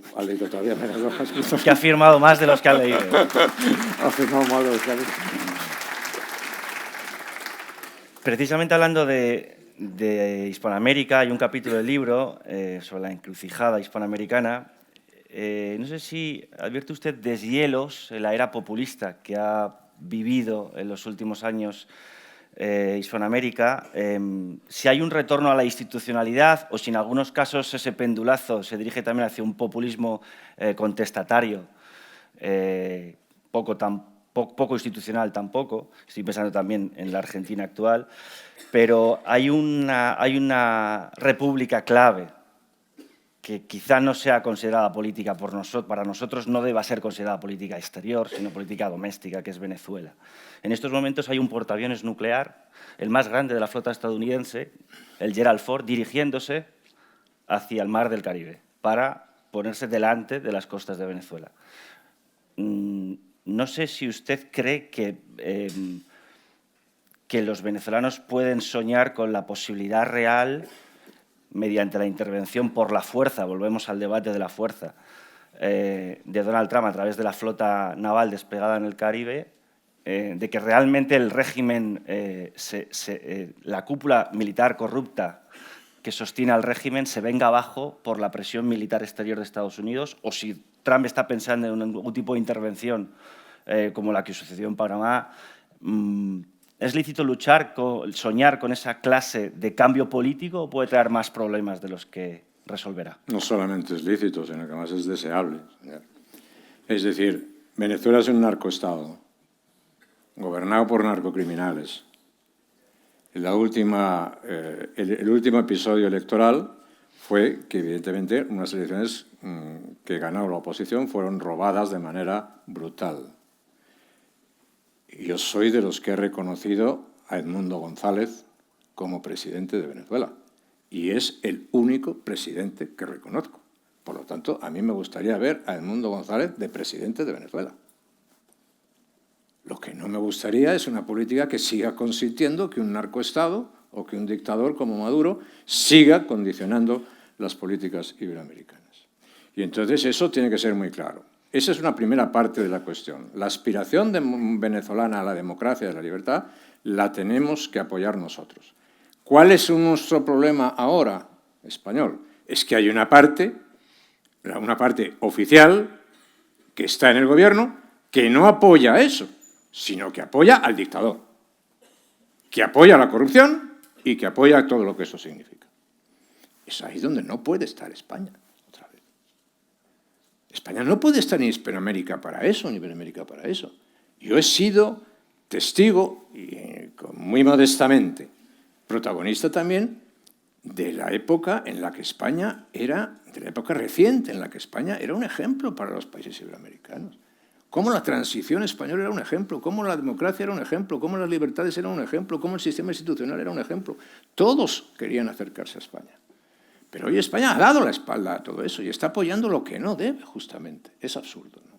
todavía menos los que ha escrito. Que ha firmado más de los que ha leído. Ha firmado más de los que ha leído. Precisamente hablando de Hispanoamérica, hay un capítulo del libro sobre la encrucijada hispanoamericana. No sé si advierte usted deshielos en la era populista que ha vivido en los últimos años Hispanoamérica, si hay un retorno a la institucionalidad o si en algunos casos ese pendulazo se dirige también hacia un populismo contestatario, poco institucional tampoco, estoy pensando también en la Argentina actual, pero hay una república clave que quizá no sea considerada política para nosotros, no deba ser considerada política exterior, sino política doméstica, que es Venezuela. En estos momentos hay un portaaviones nuclear, el más grande de la flota estadounidense, el Gerald Ford, dirigiéndose hacia el mar del Caribe para ponerse delante de las costas de Venezuela. No sé si usted cree que los venezolanos pueden soñar con la posibilidad real, mediante la intervención por la fuerza, volvemos al debate de la fuerza, de Donald Trump a través de la flota naval desplegada en el Caribe, de que realmente el régimen, la cúpula militar corrupta que sostiene al régimen se venga abajo por la presión militar exterior de Estados Unidos, o si Trump está pensando en algún tipo de intervención como la que sucedió en Panamá. ¿Es lícito soñar con esa clase de cambio político o puede traer más problemas de los que resolverá? No solamente es lícito, sino que además es deseable. Es decir, Venezuela es un narcoestado, gobernado por narcocriminales. El último episodio electoral fue que, evidentemente, unas elecciones que ganó la oposición fueron robadas de manera brutal. Yo soy de los que he reconocido a Edmundo González como presidente de Venezuela y es el único presidente que reconozco. Por lo tanto, a mí me gustaría ver a Edmundo González de presidente de Venezuela. Lo que no me gustaría es una política que siga consintiendo que un narcoestado o que un dictador como Maduro siga condicionando las políticas iberoamericanas. Y entonces eso tiene que ser muy claro. Esa es una primera parte de la cuestión. La aspiración venezolana a la democracia y a la libertad la tenemos que apoyar nosotros. ¿Cuál es nuestro problema ahora, español? Es que hay una parte oficial que está en el gobierno que no apoya eso, sino que apoya al dictador, que apoya la corrupción y que apoya todo lo que eso significa. Es ahí donde no puede estar España, otra vez. España no puede estar en Hispanoamérica para eso, ni Iberoamérica para eso. Yo he sido testigo, y muy modestamente, protagonista también, de la época en la que España era, de la época reciente en la que España era un ejemplo para los países iberoamericanos. Cómo la transición española era un ejemplo, cómo la democracia era un ejemplo, cómo las libertades eran un ejemplo, cómo el sistema institucional era un ejemplo. Todos querían acercarse a España. Pero hoy España ha dado la espalda a todo eso y está apoyando lo que no debe, justamente. Es absurdo, ¿no?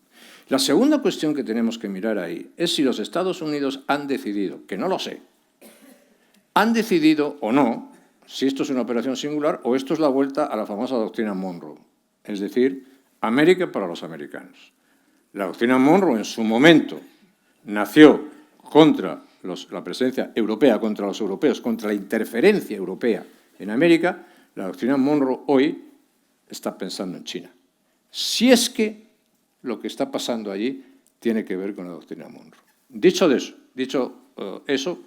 La segunda cuestión que tenemos que mirar ahí es si los Estados Unidos han decidido, que no lo sé, han decidido o no, si esto es una operación singular o esto es la vuelta a la famosa doctrina Monroe, es decir, América para los americanos. La doctrina Monroe en su momento nació contra la presencia europea, contra los europeos, contra la interferencia europea en América. La doctrina Monroe hoy está pensando en China. Si es que lo que está pasando allí tiene que ver con la doctrina Monroe. Dicho eso,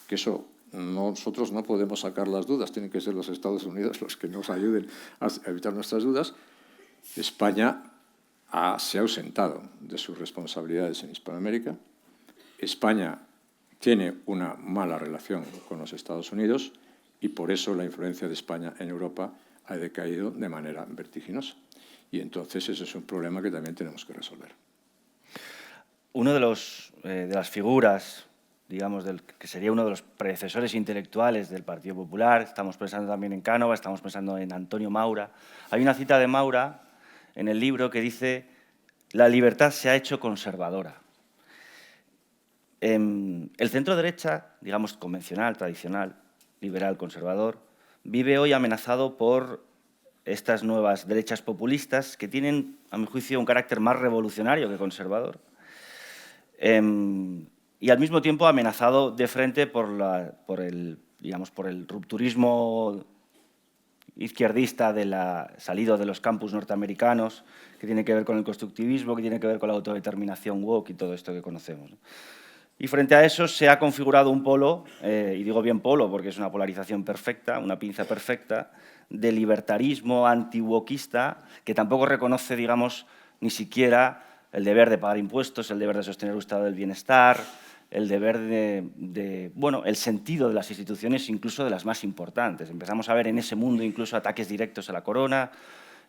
que eso nosotros no podemos sacar las dudas, tienen que ser los Estados Unidos los que nos ayuden a evitar nuestras dudas, España se ha ausentado de sus responsabilidades en Hispanoamérica. España tiene una mala relación con los Estados Unidos y por eso la influencia de España en Europa ha decaído de manera vertiginosa. Y entonces ese es un problema que también tenemos que resolver. Uno de las figuras, digamos, que sería uno de los predecesores intelectuales del Partido Popular, estamos pensando también en Cánova, estamos pensando en Antonio Maura. Hay una cita de Maura en el libro que dice: la libertad se ha hecho conservadora. El centro-derecha, digamos, convencional, tradicional, liberal, conservador, vive hoy amenazado por estas nuevas derechas populistas que tienen, a mi juicio, un carácter más revolucionario que conservador. Y al mismo tiempo amenazado de frente por el rupturismo izquierdista salido de los campus norteamericanos, que tiene que ver con el constructivismo, que tiene que ver con la autodeterminación woke y todo esto que conocemos, ¿no? Y frente a eso se ha configurado un polo, y digo bien polo porque es una polarización perfecta, una pinza perfecta, de libertarismo anti-wokista que tampoco reconoce, digamos, ni siquiera el deber de pagar impuestos, el deber de sostener un estado del bienestar, el deber el sentido de las instituciones, incluso de las más importantes. Empezamos a ver en ese mundo incluso ataques directos a la corona,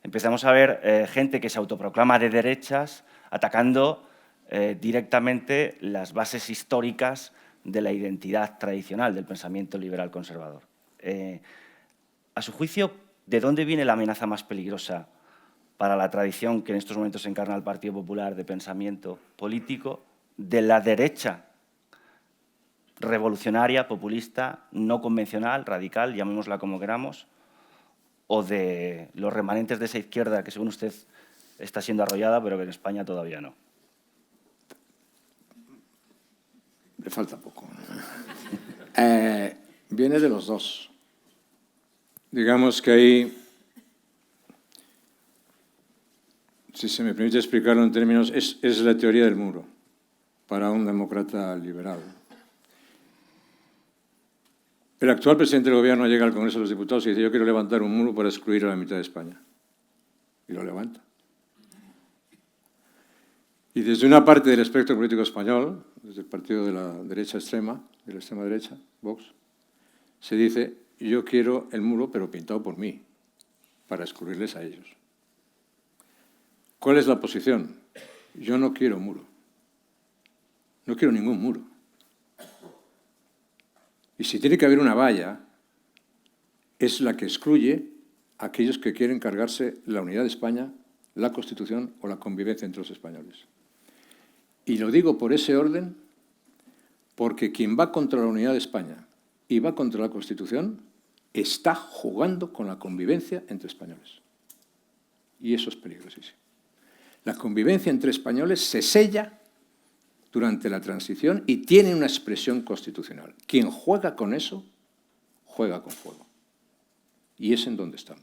empezamos a ver gente que se autoproclama de derechas atacando directamente las bases históricas de la identidad tradicional del pensamiento liberal conservador. A su juicio, ¿de dónde viene la amenaza más peligrosa para la tradición que en estos momentos encarna el Partido Popular de pensamiento político? ¿De la derecha revolucionaria, populista, no convencional, radical, llamémosla como queramos, o de los remanentes de esa izquierda que, según usted, está siendo arrollada, pero que en España todavía no? Le falta poco. Viene de los dos. Digamos que ahí, si se me permite explicarlo en términos, es la teoría del muro para un demócrata liberal. El actual presidente del gobierno llega al Congreso de los Diputados y dice: yo quiero levantar un muro para excluir a la mitad de España. Y lo levanta. Y desde una parte del espectro político español, desde el partido de la derecha extrema, de la extrema derecha, Vox, se dice: yo quiero el muro pero pintado por mí, para excluirles a ellos. ¿Cuál es la posición? Yo no quiero muro. No quiero ningún muro. Y si tiene que haber una valla, es la que excluye a aquellos que quieren cargarse la unidad de España, la Constitución o la convivencia entre los españoles. Y lo digo por ese orden, porque quien va contra la unidad de España y va contra la Constitución está jugando con la convivencia entre españoles. Y eso es peligrosísimo. La convivencia entre españoles se sella durante la transición y tiene una expresión constitucional. Quien juega con eso, juega con fuego. Y es en donde estamos.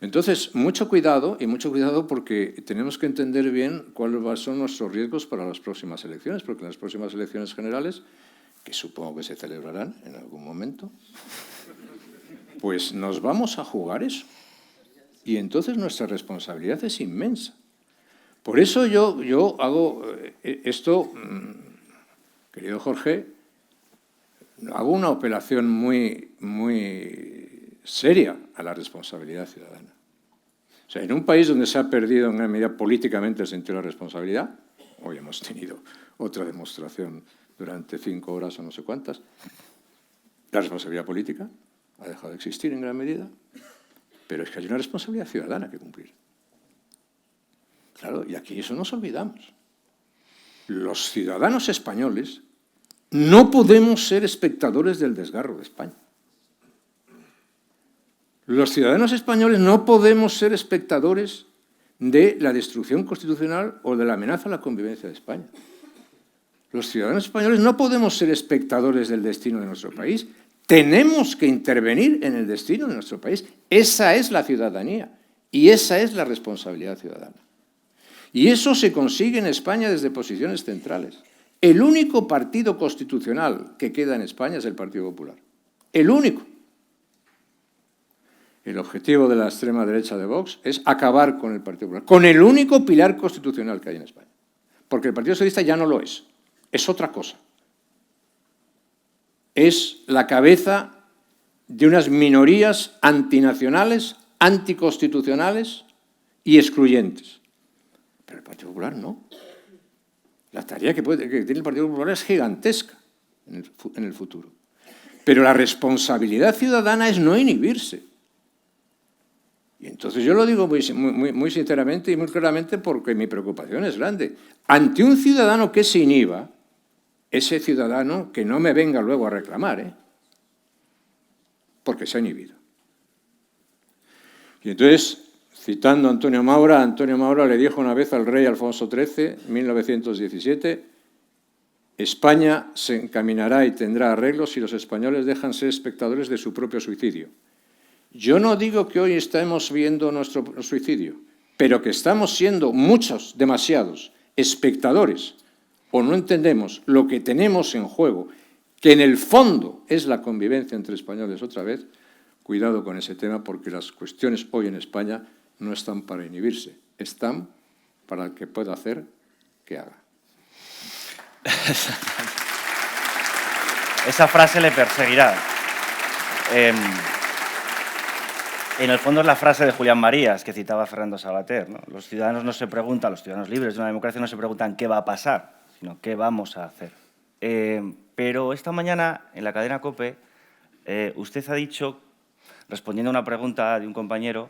Entonces, mucho cuidado porque tenemos que entender bien cuáles son nuestros riesgos para las próximas elecciones, porque en las próximas elecciones generales, que supongo que se celebrarán en algún momento, pues nos vamos a jugar eso. Y entonces nuestra responsabilidad es inmensa. Por eso yo hago esto, querido Jorge, hago una apelación muy seria a la responsabilidad ciudadana. O sea, en un país donde se ha perdido en gran medida políticamente el sentido de la responsabilidad, hoy hemos tenido otra demostración durante 5 horas o no sé cuántas, la responsabilidad política ha dejado de existir en gran medida, pero es que hay una responsabilidad ciudadana que cumplir. Claro, y aquí eso nos olvidamos. Los ciudadanos españoles no podemos ser espectadores del desgarro de España. Los ciudadanos españoles no podemos ser espectadores de la destrucción constitucional o de la amenaza a la convivencia de España. Los ciudadanos españoles no podemos ser espectadores del destino de nuestro país. Tenemos que intervenir en el destino de nuestro país. Esa es la ciudadanía y esa es la responsabilidad ciudadana. Y eso se consigue en España desde posiciones centrales. El único partido constitucional que queda en España es el Partido Popular. El único. El objetivo de la extrema derecha de Vox es acabar con el Partido Popular, con el único pilar constitucional que hay en España. Porque el Partido Socialista ya no lo es otra cosa. Es la cabeza de unas minorías antinacionales, anticonstitucionales y excluyentes. Pero el Partido Popular no. La tarea que tiene el Partido Popular es gigantesca en el futuro. Pero la responsabilidad ciudadana es no inhibirse. Y entonces yo lo digo muy sinceramente y muy claramente porque mi preocupación es grande. Ante un ciudadano que se inhiba, ese ciudadano que no me venga luego a reclamar, porque se ha inhibido. Y entonces, citando a Antonio Maura le dijo una vez al rey Alfonso XIII, en 1917, España se encaminará y tendrá arreglos si los españoles dejan ser espectadores de su propio suicidio. Yo no digo que hoy estemos viendo nuestro suicidio, pero que estamos siendo muchos, demasiados, espectadores, o no entendemos lo que tenemos en juego, que en el fondo es la convivencia entre españoles otra vez. Cuidado con ese tema, porque las cuestiones hoy en España no están para inhibirse, están para el que pueda hacer, que haga. Esa frase le perseguirá. En el fondo es la frase de Julián Marías, que citaba Fernando Savater, ¿no? Los ciudadanos no se preguntan, los ciudadanos libres de una democracia no se preguntan qué va a pasar, sino qué vamos a hacer. Pero esta mañana, en la cadena COPE, usted ha dicho, respondiendo a una pregunta de un compañero,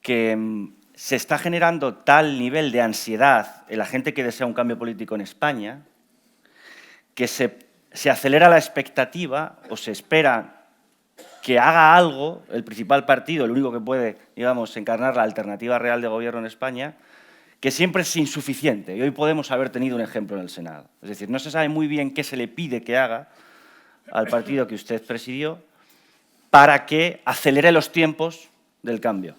que se está generando tal nivel de ansiedad en la gente que desea un cambio político en España, que se acelera la expectativa o se espera que haga algo el principal partido, el único que puede, digamos, encarnar la alternativa real de gobierno en España, que siempre es insuficiente. Y hoy podemos haber tenido un ejemplo en el Senado. Es decir, no se sabe muy bien qué se le pide que haga al partido que usted presidió para que acelere los tiempos del cambio.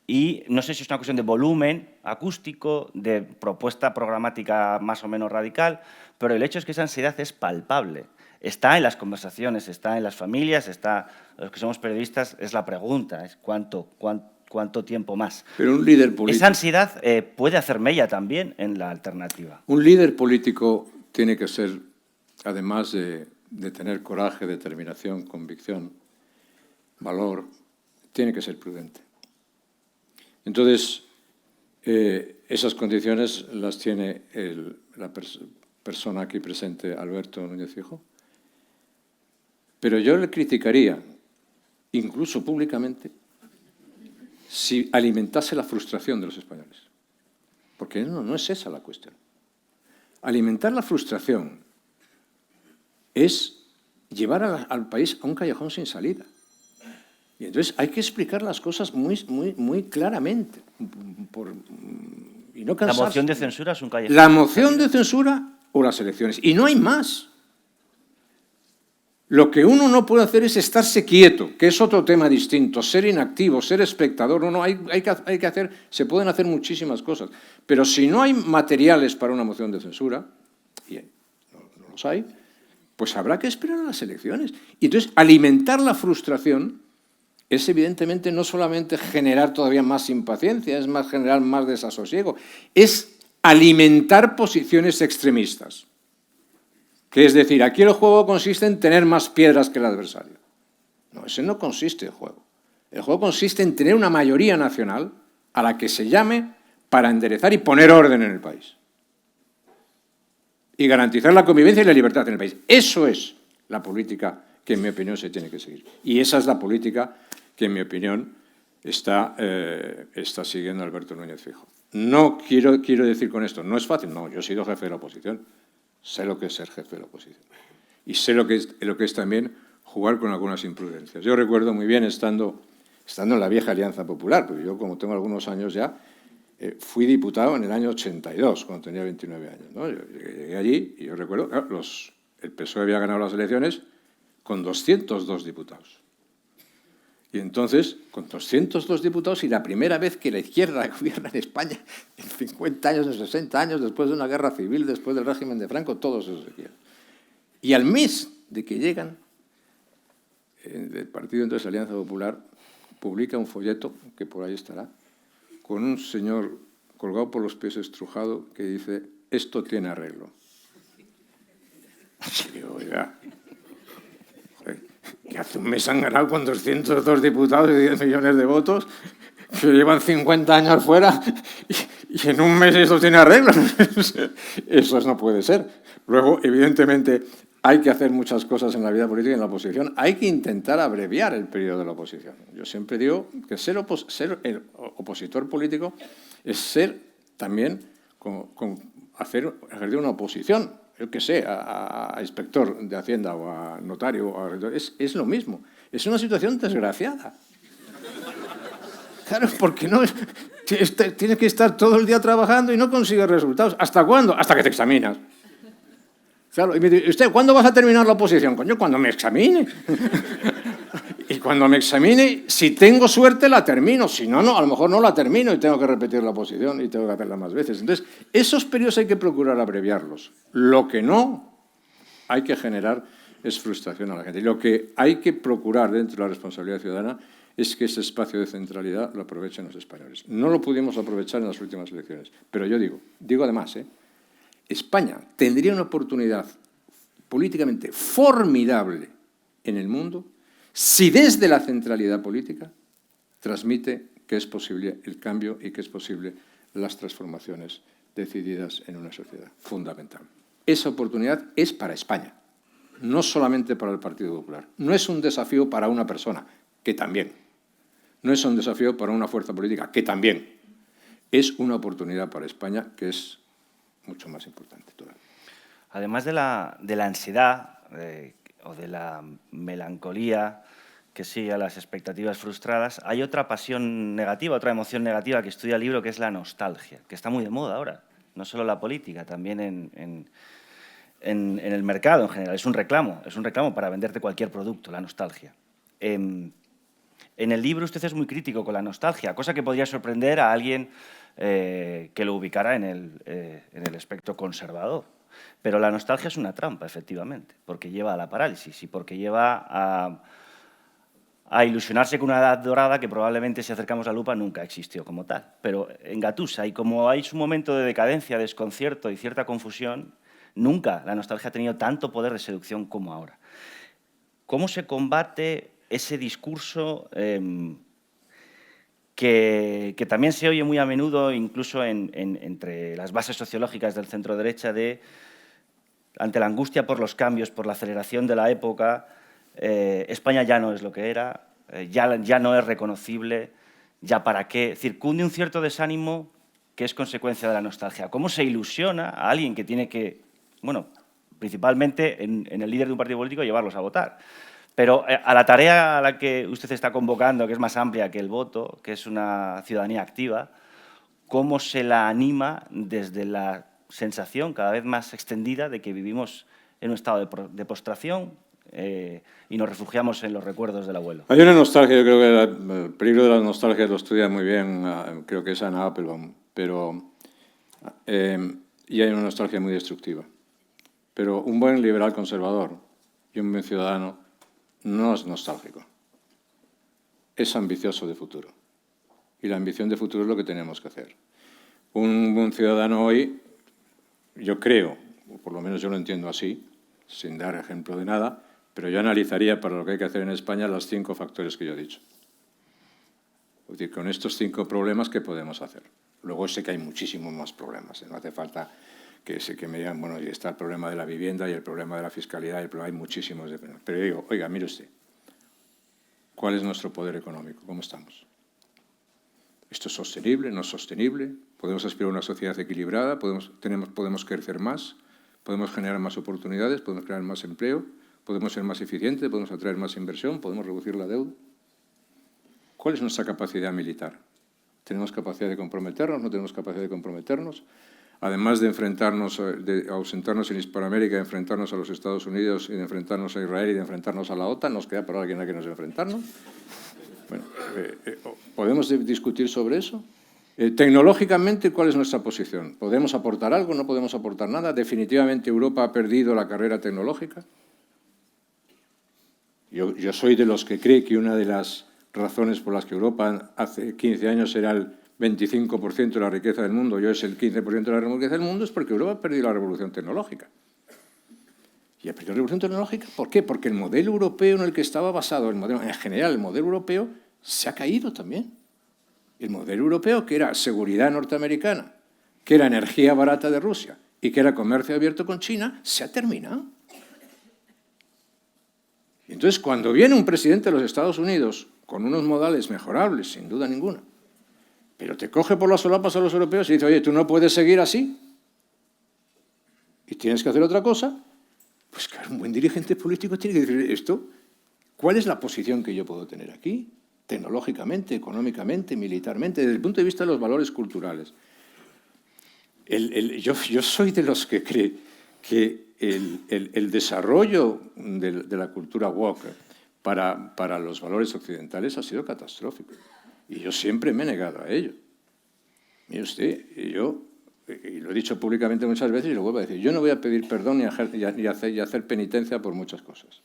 Y no sé si es una cuestión de volumen acústico, de propuesta programática más o menos radical, pero el hecho es que esa ansiedad es palpable. Está en las conversaciones, está en las familias, está, los que somos periodistas, es la pregunta, es cuánto tiempo más. Pero un líder político... Esa ansiedad puede hacer mella también en la alternativa. Un líder político tiene que ser, además de tener coraje, determinación, convicción, valor, tiene que ser prudente. Entonces, Esas condiciones las tiene la persona aquí presente, Alberto Núñez Feijóo. Pero yo le criticaría, incluso públicamente, si alimentase la frustración de los españoles. Porque no es esa la cuestión. Alimentar la frustración es llevar al país a un callejón sin salida. Y entonces hay que explicar las cosas muy claramente. Y no cansarse. ¿La moción de censura es un callejón? La moción de censura o las elecciones. Y no hay más. Lo que uno no puede hacer es estarse quieto, que es otro tema distinto, ser inactivo, ser espectador. Hay que hacer, se pueden hacer muchísimas cosas. Pero si no hay materiales para una moción de censura, y no los hay, pues habrá que esperar a las elecciones. Y entonces alimentar la frustración es evidentemente no solamente generar todavía más impaciencia, es más generar más desasosiego, es alimentar posiciones extremistas. Que es decir, aquí el juego consiste en tener más piedras que el adversario. No, ese no consiste el juego. El juego consiste en tener una mayoría nacional a la que se llame para enderezar y poner orden en el país. Y garantizar la convivencia y la libertad en el país. Eso es la política que, en mi opinión, se tiene que seguir. Y esa es la política que, en mi opinión, está siguiendo Alberto Núñez Feijóo. No quiero decir con esto, no es fácil, no, yo he sido jefe de la oposición. Sé lo que es ser jefe de la oposición. Y sé lo que es también jugar con algunas imprudencias. Yo recuerdo muy bien, estando en la vieja Alianza Popular, porque yo, como tengo algunos años ya, fui diputado en el año 82, cuando tenía 29 años, ¿no? Yo llegué allí y yo recuerdo, claro, el PSOE había ganado las elecciones con 202 diputados. Y entonces, con 202 diputados, y la primera vez que la izquierda gobierna en España, en 50 años, en 60 años, después de una guerra civil, después del régimen de Franco, todos esos se quieren. Y al mes de que llegan, el partido entonces Alianza Popular publica un folleto, que por ahí estará, con un señor colgado por los pies estrujado que dice, esto tiene arreglo. Y digo, oiga, que hace un mes han ganado con 202 diputados y 10 millones de votos, que llevan 50 años fuera y en un mes eso tiene arreglo. Eso no puede ser. Luego, evidentemente, hay que hacer muchas cosas en la vida política y en la oposición. Hay que intentar abreviar el periodo de la oposición. Yo siempre digo que ser opositor político es ser también ejercer una oposición. Yo qué sé, a inspector de Hacienda o a notario, es lo mismo. Es una situación desgraciada. Claro, porque no tienes que estar todo el día trabajando y no consigues resultados. ¿Hasta cuándo? Hasta que te examinas. Claro, y me dice, ¿usted cuándo vas a terminar la oposición? Coño, cuando me examine. Y cuando me examine, si tengo suerte, la termino. Si no, a lo mejor no la termino y tengo que repetir la oposición y tengo que hacerla más veces. Entonces, esos periodos hay que procurar abreviarlos. Lo que no hay que generar es frustración a la gente. Y lo que hay que procurar dentro de la responsabilidad ciudadana es que ese espacio de centralidad lo aprovechen los españoles. No lo pudimos aprovechar en las últimas elecciones. Pero yo digo además, España tendría una oportunidad políticamente formidable en el mundo si desde la centralidad política transmite que es posible el cambio y que es posible las transformaciones decididas en una sociedad fundamental. Esa oportunidad es para España, no solamente para el Partido Popular. No es un desafío para una persona, que también. No es un desafío para una fuerza política, que también. Es una oportunidad para España que es mucho más importante todavía. Además de la ansiedad o de la melancolía que sigue a las expectativas frustradas, hay otra pasión negativa, otra emoción negativa que estudia el libro, que es la nostalgia, que está muy de moda ahora. No solo la política, también en el mercado en general. Es un reclamo para venderte cualquier producto, la nostalgia. En el libro usted es muy crítico con la nostalgia, cosa que podría sorprender a alguien que lo ubicara en el espectro conservador. Pero la nostalgia es una trampa, efectivamente, porque lleva a la parálisis y porque lleva a ilusionarse con una edad dorada que probablemente, si acercamos la lupa, nunca existió como tal. Pero engatusa, y como hay un momento de decadencia, desconcierto y cierta confusión, nunca la nostalgia ha tenido tanto poder de seducción como ahora. ¿Cómo se combate ese discurso que que también se oye muy a menudo, incluso entre las bases sociológicas del centro-derecha, ante la angustia por los cambios, por la aceleración de la época, España ya no es lo que era, ya no es reconocible, ya para qué. Es decir, cunde un cierto desánimo que es consecuencia de la nostalgia. ¿Cómo se ilusiona a alguien que tiene que, bueno, principalmente en el líder de un partido político, llevarlos a votar? Pero a la tarea a la que usted está convocando, que es más amplia que el voto, que es una ciudadanía activa, ¿cómo se la anima desde la sensación cada vez más extendida de que vivimos en un estado de postración y nos refugiamos en los recuerdos del abuelo? Hay una nostalgia, yo creo que el peligro de la nostalgia lo estudia muy bien, creo que es Anna Applebaum, y hay una nostalgia muy destructiva. Pero un buen liberal conservador y un buen ciudadano no es nostálgico, es ambicioso de futuro. Y la ambición de futuro es lo que tenemos que hacer. Un buen ciudadano hoy, yo creo, o por lo menos yo lo entiendo así, sin dar ejemplo de nada, pero yo analizaría para lo que hay que hacer en España los 5 factores que yo he dicho. Es decir, con estos 5 problemas, ¿qué podemos hacer? Luego sé que hay muchísimos más problemas, no hace falta que me digan, bueno, y está el problema de la vivienda y el problema de la fiscalidad, hay muchísimos. Pero yo digo, oiga, mire usted, ¿cuál es nuestro poder económico? ¿Cómo estamos? ¿Esto es sostenible? ¿No es sostenible? ¿Podemos aspirar a una sociedad equilibrada? ¿Podemos crecer más? ¿Podemos generar más oportunidades? ¿Podemos crear más empleo? ¿Podemos ser más eficientes? ¿Podemos atraer más inversión? ¿Podemos reducir la deuda? ¿Cuál es nuestra capacidad militar? ¿Tenemos capacidad de comprometernos? ¿No tenemos capacidad de comprometernos? Además de de ausentarnos en Hispanoamérica, de enfrentarnos a los Estados Unidos y de enfrentarnos a Israel y de enfrentarnos a la OTAN, ¿nos queda por alguien a que nos enfrentarnos? Bueno, ¿podemos discutir sobre eso? Tecnológicamente, ¿cuál es nuestra posición? ¿Podemos aportar algo? ¿No podemos aportar nada? ¿Definitivamente Europa ha perdido la carrera tecnológica? Yo soy de los que cree que una de las razones por las que Europa hace 15 años era el 25% de la riqueza del mundo y hoy es el 15% de la riqueza del mundo, es porque Europa ha perdido la revolución tecnológica. ¿Y ha perdido la revolución tecnológica? ¿Por qué? Porque el modelo europeo en el que estaba basado, en general el modelo europeo, se ha caído también. El modelo europeo, que era seguridad norteamericana, que era energía barata de Rusia y que era comercio abierto con China, se ha terminado. Y entonces, cuando viene un presidente de los Estados Unidos con unos modales mejorables, sin duda ninguna, pero te coge por las solapas a los europeos y dice, oye, tú no puedes seguir así y tienes que hacer otra cosa, pues claro, un buen dirigente político tiene que decir esto. ¿Cuál es la posición que yo puedo tener aquí? Tecnológicamente, económicamente, militarmente, desde el punto de vista de los valores culturales. Yo soy de los que cree que el desarrollo de la cultura woke para los valores occidentales ha sido catastrófico. Y yo siempre me he negado a ello. Mire usted, y lo he dicho públicamente muchas veces y lo vuelvo a decir, yo no voy a pedir perdón ni hacer penitencia por muchas cosas.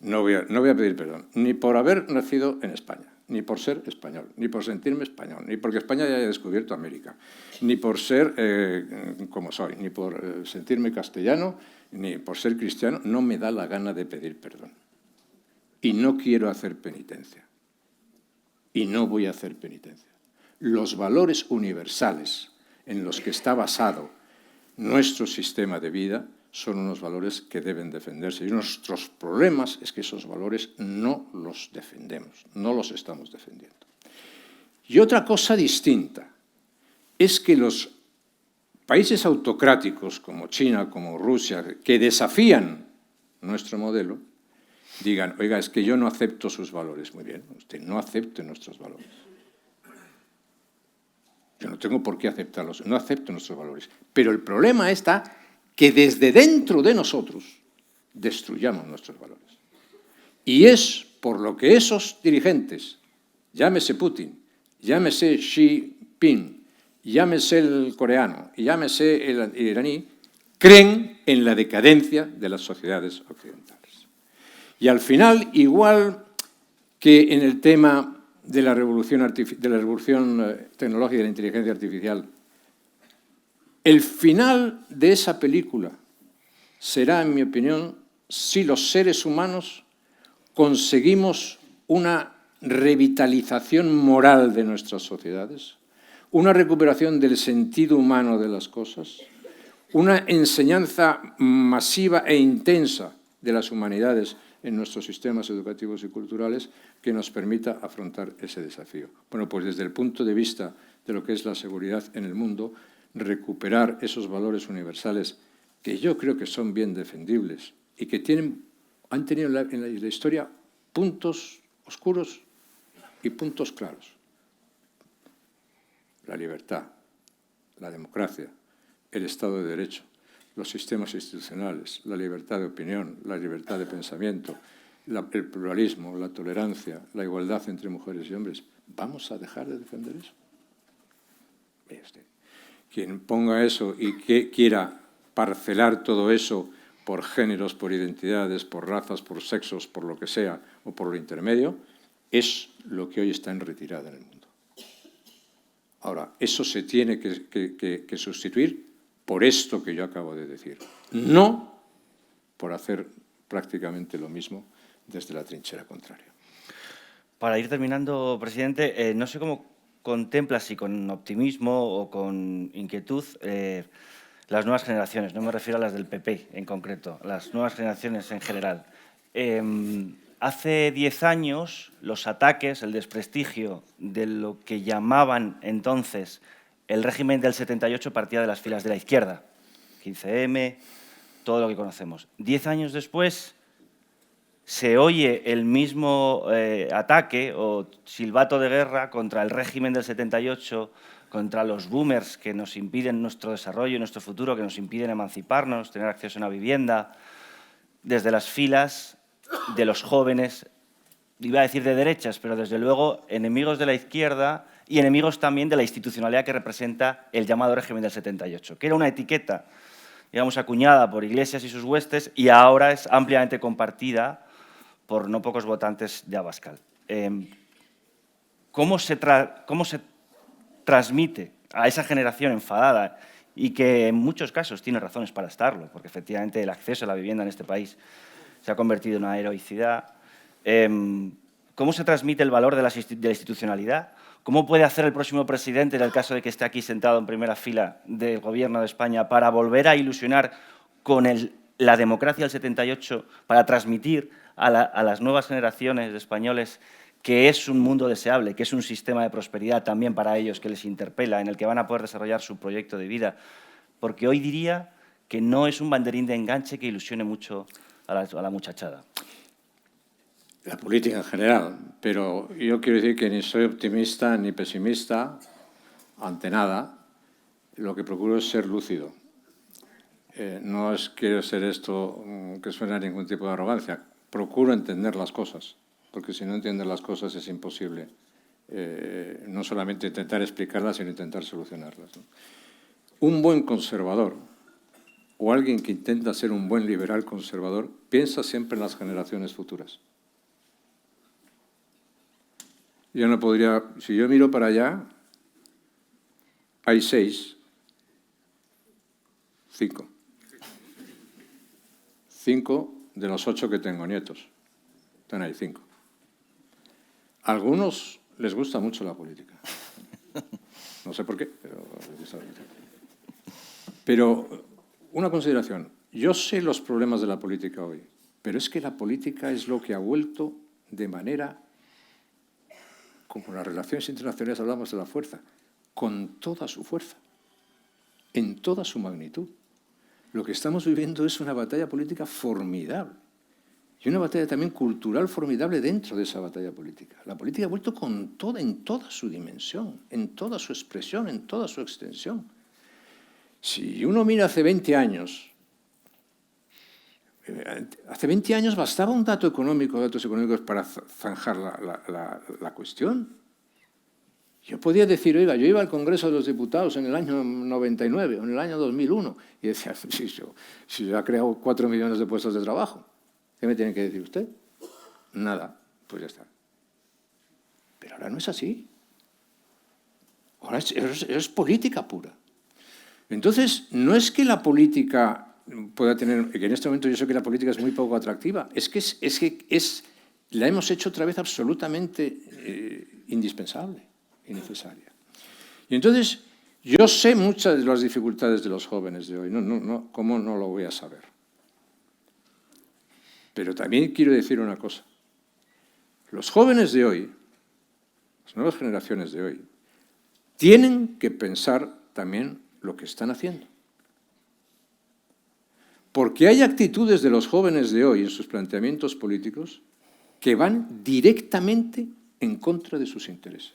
No voy a pedir perdón, ni por haber nacido en España, ni por ser español, ni por sentirme español, ni porque España haya descubierto América, ni por ser como soy, ni por sentirme castellano, ni por ser cristiano. No me da la gana de pedir perdón. Y no quiero hacer penitencia. Y no voy a hacer penitencia. Los valores universales en los que está basado nuestro sistema de vida son unos valores que deben defenderse. Y nuestros problemas es que esos valores no los defendemos, no los estamos defendiendo. Y otra cosa distinta es que los países autocráticos como China, como Rusia, que desafían nuestro modelo, digan, oiga, es que yo no acepto sus valores. Muy bien, usted no acepte nuestros valores. Yo no tengo por qué aceptarlos, no acepto nuestros valores. Pero el problema está que desde dentro de nosotros destruyamos nuestros valores. Y es por lo que esos dirigentes, llámese Putin, llámese Xi Jinping, llámese el coreano y llámese el iraní, creen en la decadencia de las sociedades occidentales. Y al final, igual que en el tema de la revolución tecnológica y de la inteligencia artificial, el final de esa película será, en mi opinión, si los seres humanos conseguimos una revitalización moral de nuestras sociedades, una recuperación del sentido humano de las cosas, una enseñanza masiva e intensa de las humanidades en nuestros sistemas educativos y culturales que nos permita afrontar ese desafío. Bueno, pues desde el punto de vista de lo que es la seguridad en el mundo, recuperar esos valores universales que yo creo que son bien defendibles y que han tenido en la historia puntos oscuros y puntos claros. La libertad, la democracia, el Estado de Derecho, los sistemas institucionales, la libertad de opinión, la libertad de pensamiento, el pluralismo, la tolerancia, la igualdad entre mujeres y hombres. ¿Vamos a dejar de defender eso? Mire usted, quien ponga eso y que quiera parcelar todo eso por géneros, por identidades, por razas, por sexos, por lo que sea, o por lo intermedio, es lo que hoy está en retirada en el mundo. Ahora, eso se tiene que sustituir por esto que yo acabo de decir, no por hacer prácticamente lo mismo desde la trinchera contraria. Para ir terminando, presidente, no sé cómo contempla, si con optimismo o con inquietud, las nuevas generaciones. No me refiero a las del PP en concreto, las nuevas generaciones en general. Hace 10 años, los ataques, el desprestigio de lo que llamaban entonces el régimen del 78 partía de las filas de la izquierda. 15M, todo lo que conocemos. 10 años después se oye el mismo ataque o silbato de guerra contra el régimen del 78, contra los boomers que nos impiden nuestro desarrollo y nuestro futuro, que nos impiden emanciparnos, tener acceso a una vivienda, desde las filas de los jóvenes, iba a decir de derechas, pero desde luego enemigos de la izquierda y enemigos también de la institucionalidad que representa el llamado régimen del 78, que era una etiqueta, digamos, acuñada por Iglesias y sus huestes y ahora es ampliamente compartida por no pocos votantes de Abascal. ¿Cómo se transmite a esa generación enfadada y que en muchos casos tiene razones para estarlo, porque efectivamente el acceso a la vivienda en este país se ha convertido en una heroicidad? ¿Cómo se transmite el valor de la institucionalidad? ¿Cómo puede hacer el próximo presidente, en el caso de que esté aquí sentado en primera fila del Gobierno de España, para volver a ilusionar con la democracia del 78, para transmitir a las nuevas generaciones de españoles que es un mundo deseable, que es un sistema de prosperidad también para ellos, que les interpela, en el que van a poder desarrollar su proyecto de vida? Porque hoy diría que no es un banderín de enganche que ilusione mucho a la muchachada. La política en general, pero yo quiero decir que ni soy optimista ni pesimista ante nada. Lo que procuro es ser lúcido. No quiero ser esto que suena a ningún tipo de arrogancia. Procuro entender las cosas, porque si no entiendes las cosas es imposible no solamente intentar explicarlas, sino intentar solucionarlas, ¿no? Un buen conservador o alguien que intenta ser un buen liberal conservador piensa siempre en las generaciones futuras. Yo no podría, si yo miro para allá, hay 6, 5. 5 de los 8 que tengo nietos. Están ahí 5. A algunos les gusta mucho la política. No sé por qué, pero les gusta la política. Pero una consideración. Yo sé los problemas de la política hoy, pero es que la política es lo que ha vuelto de manera, como en las relaciones internacionales hablamos de la fuerza, con toda su fuerza, en toda su magnitud. Lo que estamos viviendo es una batalla política formidable y una batalla también cultural formidable dentro de esa batalla política. La política ha vuelto con toda, en toda su dimensión, en toda su expresión, en toda su extensión. Si uno mira hace 20 años, bastaba un dato económico, datos económicos para zanjar la cuestión. Yo podía decir, oiga, yo iba al Congreso de los Diputados en el año 99 o en el año 2001 y decía, si yo he creado 4 millones de puestos de trabajo, ¿qué me tiene que decir usted? Nada, pues ya está. Pero ahora no es así. Ahora es política pura. Entonces, no es que la política pueda tener, que en este momento yo sé que la política es muy poco atractiva, es que es la hemos hecho otra vez absolutamente indispensable y necesaria. Y entonces, yo sé muchas de las dificultades de los jóvenes de hoy, ¿cómo no lo voy a saber? Pero también quiero decir una cosa. Los jóvenes de hoy, las nuevas generaciones de hoy, tienen que pensar también lo que están haciendo. Porque hay actitudes de los jóvenes de hoy en sus planteamientos políticos que van directamente en contra de sus intereses.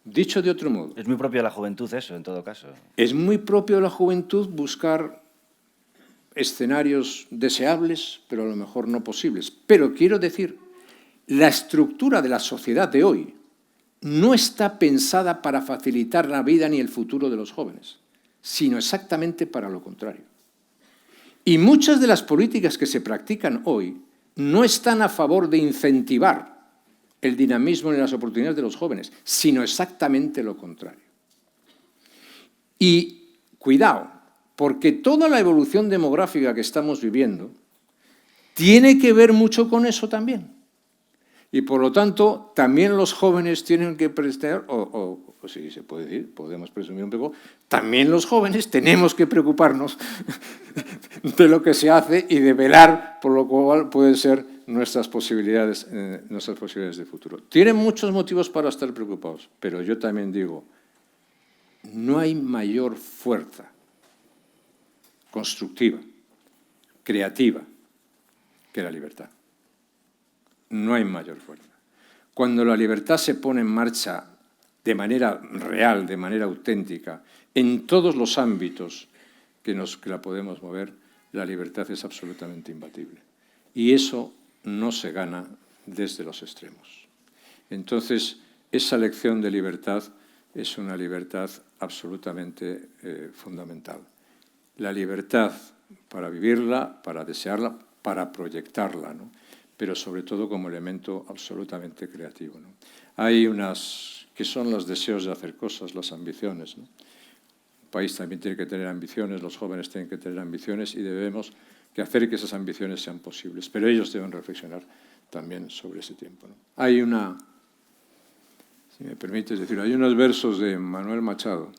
Dicho de otro modo. Es muy propio de la juventud eso, en todo caso. Es muy propio de la juventud buscar escenarios deseables, pero a lo mejor no posibles. Pero quiero decir, la estructura de la sociedad de hoy no está pensada para facilitar la vida ni el futuro de los jóvenes, sino exactamente para lo contrario. Y muchas de las políticas que se practican hoy no están a favor de incentivar el dinamismo y las oportunidades de los jóvenes, sino exactamente lo contrario. Y cuidado, porque toda la evolución demográfica que estamos viviendo tiene que ver mucho con eso también. Y por lo tanto, también los jóvenes tienen que prestar, o si se puede decir, podemos presumir un poco, también los jóvenes tenemos que preocuparnos de lo que se hace y de velar por lo cual pueden ser nuestras posibilidades de futuro. Tienen muchos motivos para estar preocupados, pero yo también digo, no hay mayor fuerza constructiva, creativa, que la libertad. No hay mayor fuerza. Cuando la libertad se pone en marcha de manera real, de manera auténtica, en todos los ámbitos que la podemos mover, la libertad es absolutamente imbatible. Y eso no se gana desde los extremos. Entonces, esa lección de libertad es una libertad absolutamente fundamental. La libertad para vivirla, para desearla, para proyectarla, ¿no? Pero sobre todo como elemento absolutamente creativo, ¿no? Hay unas que son los deseos de hacer cosas, las ambiciones, ¿no? Un país también tiene que tener ambiciones, los jóvenes tienen que tener ambiciones y debemos hacer que esas ambiciones sean posibles. Pero ellos deben reflexionar también sobre ese tiempo, ¿no? Hay si me permites decir, hay unos versos de Manuel Machado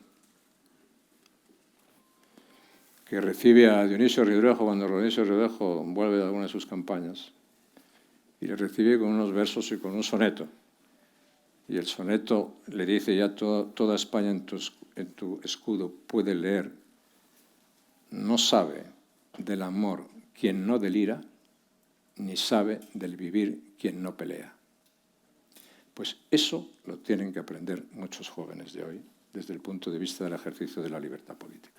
que recibe a Dionisio Ridruejo cuando Dionisio Ridruejo vuelve de alguna de sus campañas y le recibe con unos versos y con un soneto. Y el soneto le dice, ya toda España en tu escudo puede leer, no sabe del amor quien no delira, ni sabe del vivir quien no pelea. Pues eso lo tienen que aprender muchos jóvenes de hoy, desde el punto de vista del ejercicio de la libertad política.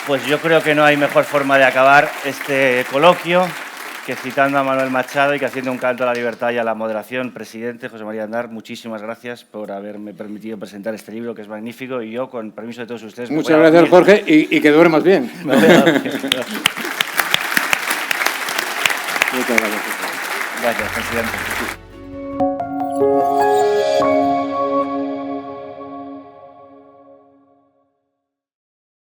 Pues yo creo que no hay mejor forma de acabar este coloquio que citando a Manuel Machado y que haciendo un canto a la libertad y a la moderación. Presidente José María Aznar, muchísimas gracias por haberme permitido presentar este libro, que es magnífico, y yo, con permiso de todos ustedes... Muchas gracias, Jorge, y que duermas bien. Muchas gracias. Muchas gracias. Gracias, presidente.